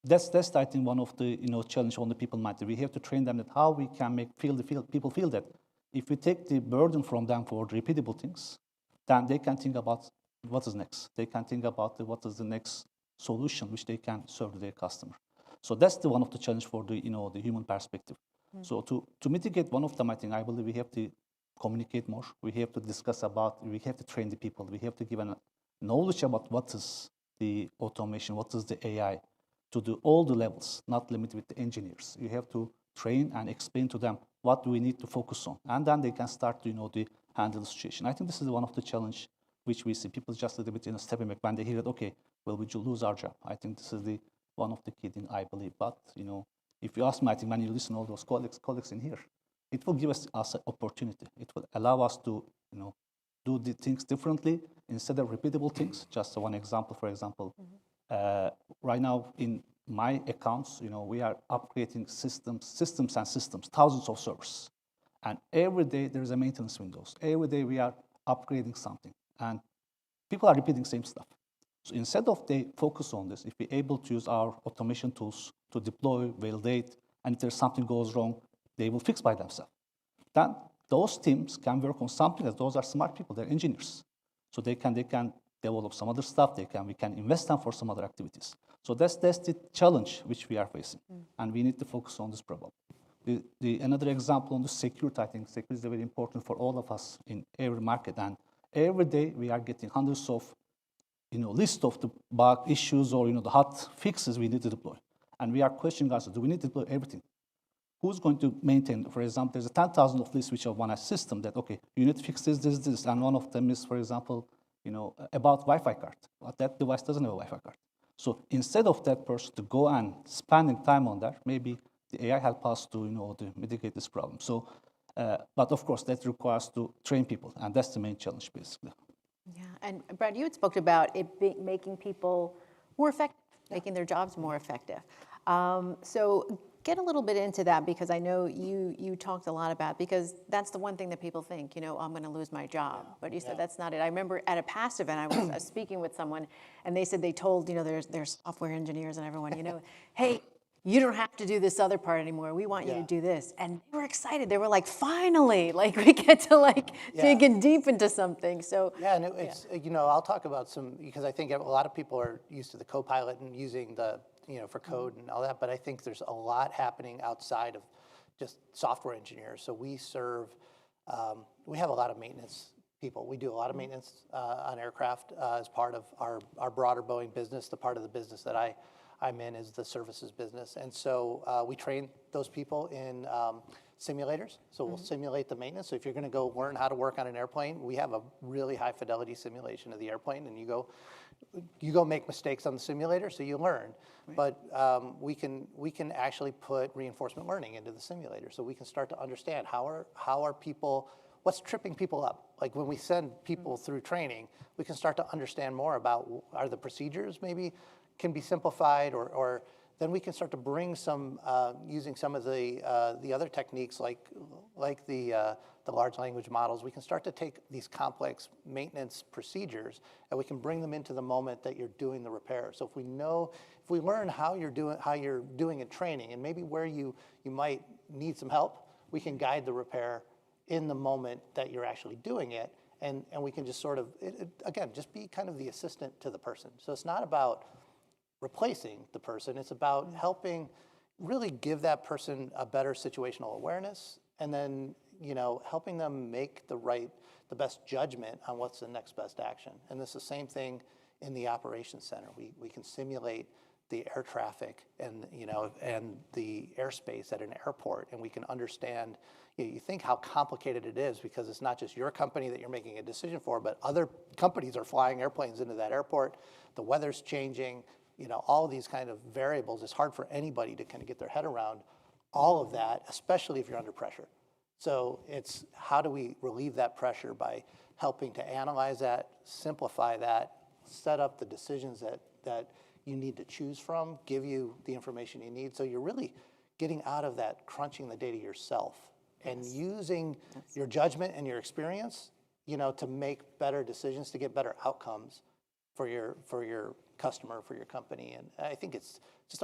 that's I think one of the challenge on the people mind. We have to train them that how we can make people feel that if we take the burden from them for repeatable things, then they can think about what is next. They can think about what is the next solution which they can serve their customer. So that's one of the challenge for the the human perspective. So to mitigate one of them, I believe we have to communicate more. We have to discuss about. We have to train the people. We have to give a knowledge about what is the automation, what is the AI, to do all the levels, not limited with the engineers. You have to train and explain to them what we need to focus on, and then they can start to to handle the situation. I think this is one of the challenge which we see. People just a little bit stepping back when they hear that, okay, well, we will lose our job. I think this is one of the key things I believe. But if you ask me, I think when you listen to all those colleagues in here, it will give us an opportunity. It will allow us to do the things differently instead of repeatable things. Just one example, for example, right now in my accounts, we are upgrading systems, thousands of servers. And every day there is a maintenance windows. Every day we are upgrading something. And people are repeating the same stuff. So instead of they focus on this, if we're able to use our automation tools to deploy, validate, and if there's something goes wrong, they will fix by themselves. Then those teams can work on something, as those are smart people, they're engineers. So they can develop some other stuff, we can invest them for some other activities. So that's the challenge which we are facing. And we need to focus on this problem. Another example on the security, I think security is very important for all of us in every market. And every day we are getting hundreds of list of the bug issues or the hot fixes we need to deploy. And we are questioning ourselves, do we need to deploy everything? Who's going to maintain, for example, there's 10,000 of lists which are one system that, okay, you need to fix this, and one of them is, for example, about Wi-Fi card. But that device doesn't have a Wi-Fi card. So instead of that person to go and spending time on that, maybe the AI help us to, to mitigate this problem. So, but of course, that requires to train people, and that's the main challenge, basically. Yeah, and Brad, you had spoke about it making people more effective, making their jobs more effective. So get a little bit into that, because I know you talked a lot about, because that's the one thing that people think, I'm going to lose my job. But you said that's not it. I remember at a past event, I was speaking with someone, and they said they told, there's software engineers and everyone, hey, you don't have to do this other part anymore. We want you to do this. And they were excited. They were like, finally, we get to dig in deep into something. So and it's I'll talk about some, because I think a lot of people are used to the Copilot and using the for code and all that. But I think there's a lot happening outside of just software engineers. So we serve, we have a lot of maintenance people. We do a lot of maintenance on aircraft as part of our broader Boeing business. The part of the business that I'm in is the services business. And so we train those people in simulators. So we'll simulate the maintenance. So if you're going to go learn how to work on an airplane, we have a really high fidelity simulation of the airplane, and you go make mistakes on the simulator, so you learn. Right. But we can actually put reinforcement learning into the simulator, so we can start to understand how are people, what's tripping people up. Like when we send people through training, we can start to understand more about, are the procedures maybe can be simplified, or then we can start to bring some, using some of the other techniques like the large language models, we can start to take these complex maintenance procedures and we can bring them into the moment that you're doing the repair. So if we learn how you're doing in training and maybe where you might need some help, we can guide the repair in the moment that you're actually doing it. And we can just sort of, again, just be kind of the assistant to the person. So it's not about replacing the person. It's about helping really give that person a better situational awareness and then, helping them make the best judgment on what's the next best action. And it's the same thing in the operations center. We can simulate the air traffic and the airspace at an airport, and we can understand. You think how complicated it is because it's not just your company that you're making a decision for, but other companies are flying airplanes into that airport. The weather's changing. All of these kind of variables. It's hard for anybody to kind of get their head around all of that, especially if you're under pressure. So it's how do we relieve that pressure by helping to analyze that, simplify that, set up the decisions that you need to choose from, give you the information you need. So you're really getting out of that crunching the data yourself and using your judgment and your experience, to make better decisions, to get better outcomes for your customer, for your company. And I think it's just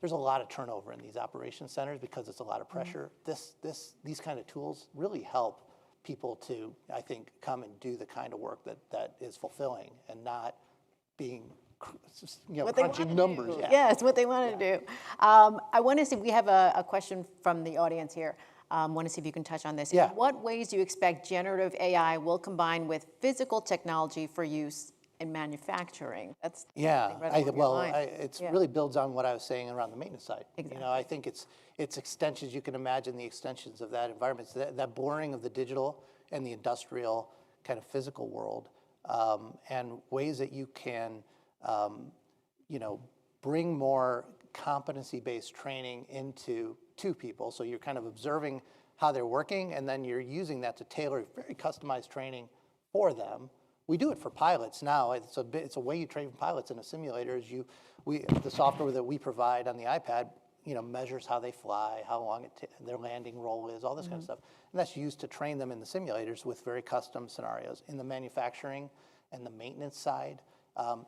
there's a lot of turnover in these operations centers because it's a lot of pressure. These kind of tools really help people to, I think, come and do the kind of work that is fulfilling and not being, crunching numbers. Yeah. Yes, what they want to do. I want to see, we have a question from the audience here. Want to see if you can touch on this. Yeah. In what ways do you expect generative AI will combine with physical technology for use in manufacturing? That's it really builds on what I was saying around the maintenance side. Exactly. I think it's extensions. You can imagine the extensions of that environment. So that blurring of the digital and the industrial kind of physical world, and ways that you can, bring more competency-based training into people. So you're kind of observing how they're working, and then you're using that to tailor very customized training for them. We do it for pilots now. It's a way you train pilots in a simulator. Is the software that we provide on the iPad, measures how they fly, how long their landing roll is, all this kind of stuff, and that's used to train them in the simulators with very custom scenarios. In the manufacturing and the maintenance side,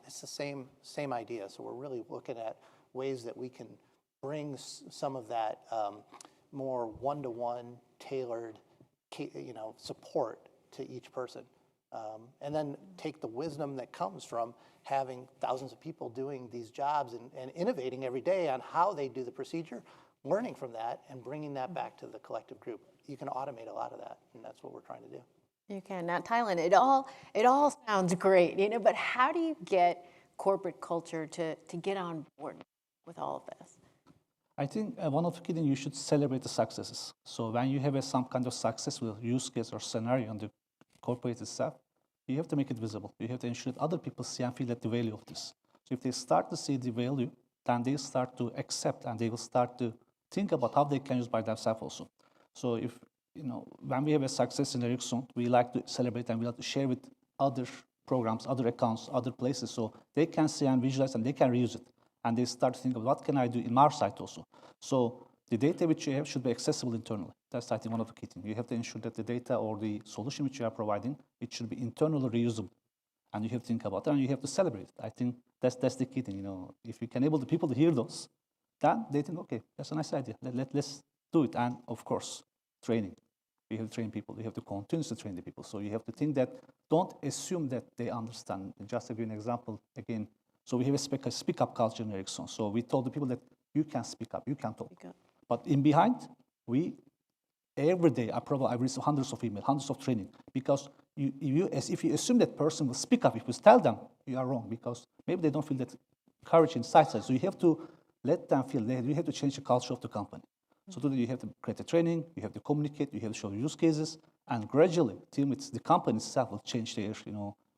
it's the same idea. So we're really looking at ways that we can bring some of that more one-to-one tailored, support to each person. And then take the wisdom that comes from having thousands of people doing these jobs and innovating every day on how they do the procedure, learning from that and bringing that back to the collective group. You can automate a lot of that, and that's what we're trying to do. You can. Now, Taylan, it all sounds great, but how do you get corporate culture to get on board with all of this? I think one of the key things, you should celebrate the successes. So when you have some kind of successful use case or scenario on the corporate itself, you have to make it visible. You have to ensure that other people see and feel that the value of this. So if they start to see the value, then they start to accept and they will start to think about how they can use by themselves also. So if, when we have a success in Ericsson, we like to celebrate and we like to share with other programs, other accounts, other places, so they can see and visualize and they can reuse it. And they start to think of what can I do in our site also. So the data which you have should be accessible internally. That's, I think, one of the key things. You have to ensure that the data or the solution which you are providing, it should be internally reusable. And you have to think about it and you have to celebrate it. I think that's the key thing. If you can enable the people to hear those, then they think, okay, that's a nice idea. Let's do it. And of course, training. You have to train people. You have to continuously train the people. So you have to think that, don't assume that they understand. Just to give you an example again. So we have a speak-up culture in Ericsson. So we told the people that you can speak up, you can talk. But in behind, every day I receive hundreds of emails, hundreds of training, because if you assume that person will speak up, if you tell them, you are wrong, because maybe they don't feel that courage inside. So you have to let them feel that you have to change the culture of the company. So to that you have to create a training, you have to communicate, you have to show use cases, and gradually, the company itself will change their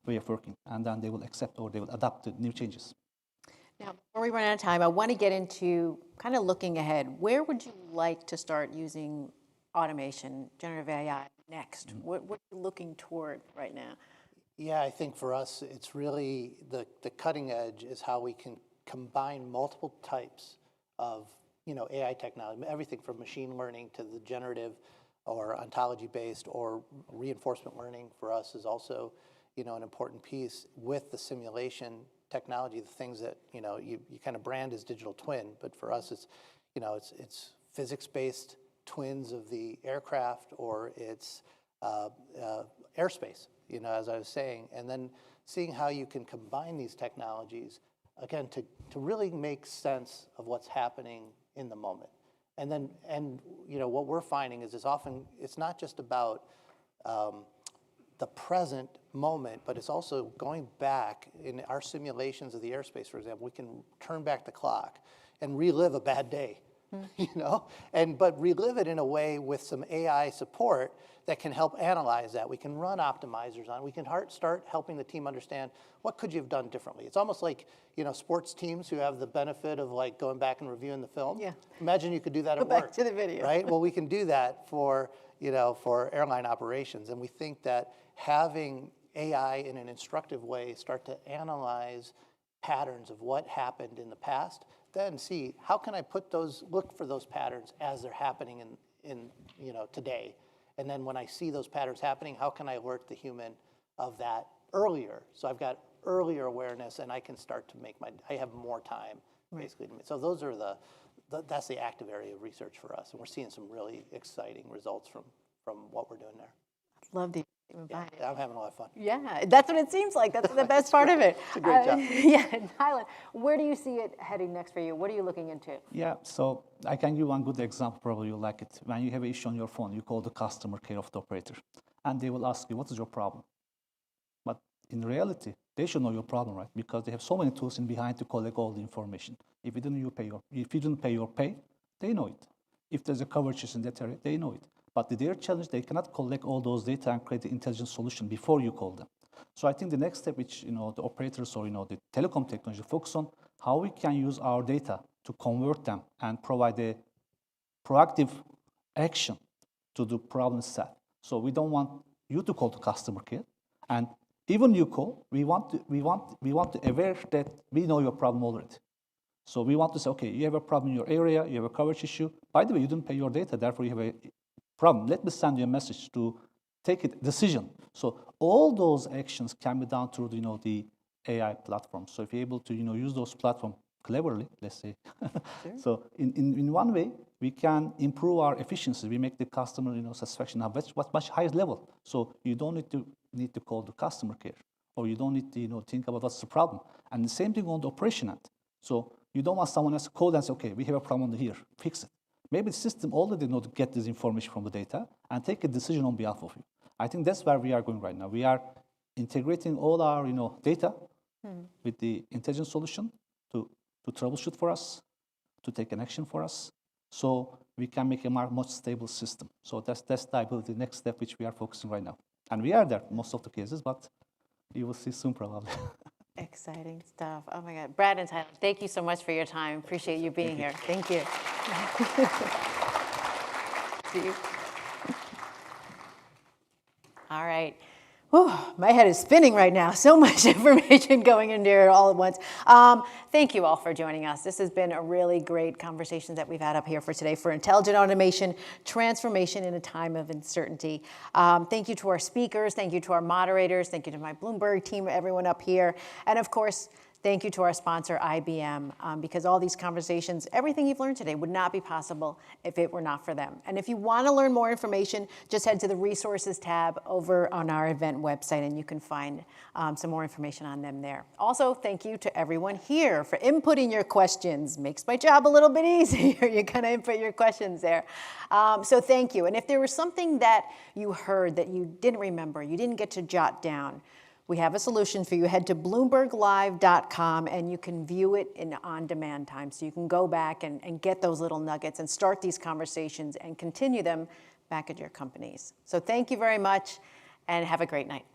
way of working, and then they will accept or they will adapt to new changes. Now, before we run out of time, I want to get into kind of looking ahead. Where would you like to start using automation, generative AI next? What are you looking toward right now? Yeah, I think for us, it's really the cutting edge is how we can combine multiple types of AI technology, everything from machine learning to the generative or ontology-based or reinforcement learning for us is also an important piece with the simulation technology, the things that you kind of brand as digital twin, but for us it's it's physics-based twins of the aircraft, or it's airspace, as I was saying, and then seeing how you can combine these technologies again to really make sense of what's happening in the moment. And then what we're finding is it's not just about the present moment, but it's also going back in our simulations of the airspace, for example. We can turn back the clock and relive a bad day, but relive it in a way with some AI support that can help analyze that. We can run optimizers on it. We can start helping the team understand what could you have done differently. It's almost like sports teams who have the benefit of like going back and reviewing the film. Yeah. Imagine you could do that at work. Go back to the video. Right? Well, we can do that for airline operations, and we think that having AI in an instructive way start to analyze patterns of what happened in the past, then see how can I look for those patterns as they're happening in today. And then when I see those patterns happening, how can I alert the human of that earlier? So I've got earlier awareness, and I can start to I have more time, basically. So those are that's the active area of research for us, and we're seeing some really exciting results from what we're doing there. Love the Yeah, I'm having a lot of fun. Yeah, that's what it seems like. That's the best part of it. It's a great job. Yeah, Taylan, where do you see it heading next for you? What are you looking into? Yeah, so I can give one good example, probably you'll like it. When you have an issue on your phone, you call the customer care of the operator, and they will ask you, what is your problem? But in reality, they should know your problem, right? Because they have so many tools in behind to collect all the information. If you didn't pay your pay, they know it. If there's a coverage issue in that area, they know it. But their challenge, they cannot collect all those data and create the intelligent solution before you call them. So I think the next step, which the operators or the telecom technology focus on, how we can use our data to convert them and provide a proactive action to the problem set. So we don't want you to call the customer care, and even you call, we want to aware that we know your problem already. So we want to say, okay, you have a problem in your area, you have a coverage issue. By the way, you didn't pay your data, therefore you have a problem. Let me send you a message to take a decision. So all those actions can be done through the AI platform. So if you're able to use those platforms cleverly, let's say, sure. So in one way we can improve our efficiency. We make the customer satisfaction at much higher level. So you don't need to call the customer care, or you don't need to think about what's the problem. And the same thing on the operation end. So you don't want someone else to call and say, okay, we have a problem here, fix it. Maybe the system already knows to get this information from the data and take a decision on behalf of you. I think that's where we are going right now. We are integrating all our data with the intelligent solution to troubleshoot for us, to take an action for us, so we can make a much stable system. So that's the next step which we are focusing right now. And we are there most of the cases, but you will see soon probably. Exciting stuff. Oh my God. Brad and Taylan, thank you so much for your time. Appreciate you being here. Thank you. See you. All right. Whew, my head is spinning right now. So much information going into here all at once. Thank you all for joining us. This has been a really great conversation that we've had up here for today for intelligent automation, transformation in a time of uncertainty. Thank you to our speakers. Thank you to our moderators. Thank you to my Bloomberg team, everyone up here. And of course, thank you to our sponsor, IBM, because all these conversations, everything you've learned today would not be possible if it were not for them. And if you want to learn more information, just head to the resources tab over on our event website, and you can find some more information on them there. Also, thank you to everyone here for inputting your questions. Makes my job a little bit easier. You kind of input your questions there. So thank you. And if there was something that you heard that you didn't remember, you didn't get to jot down, we have a solution for you. Head to BloombergLive.com and you can view it in on-demand time. So you can go back and get those little nuggets and start these conversations and continue them back at your companies. So thank you very much and have a great night.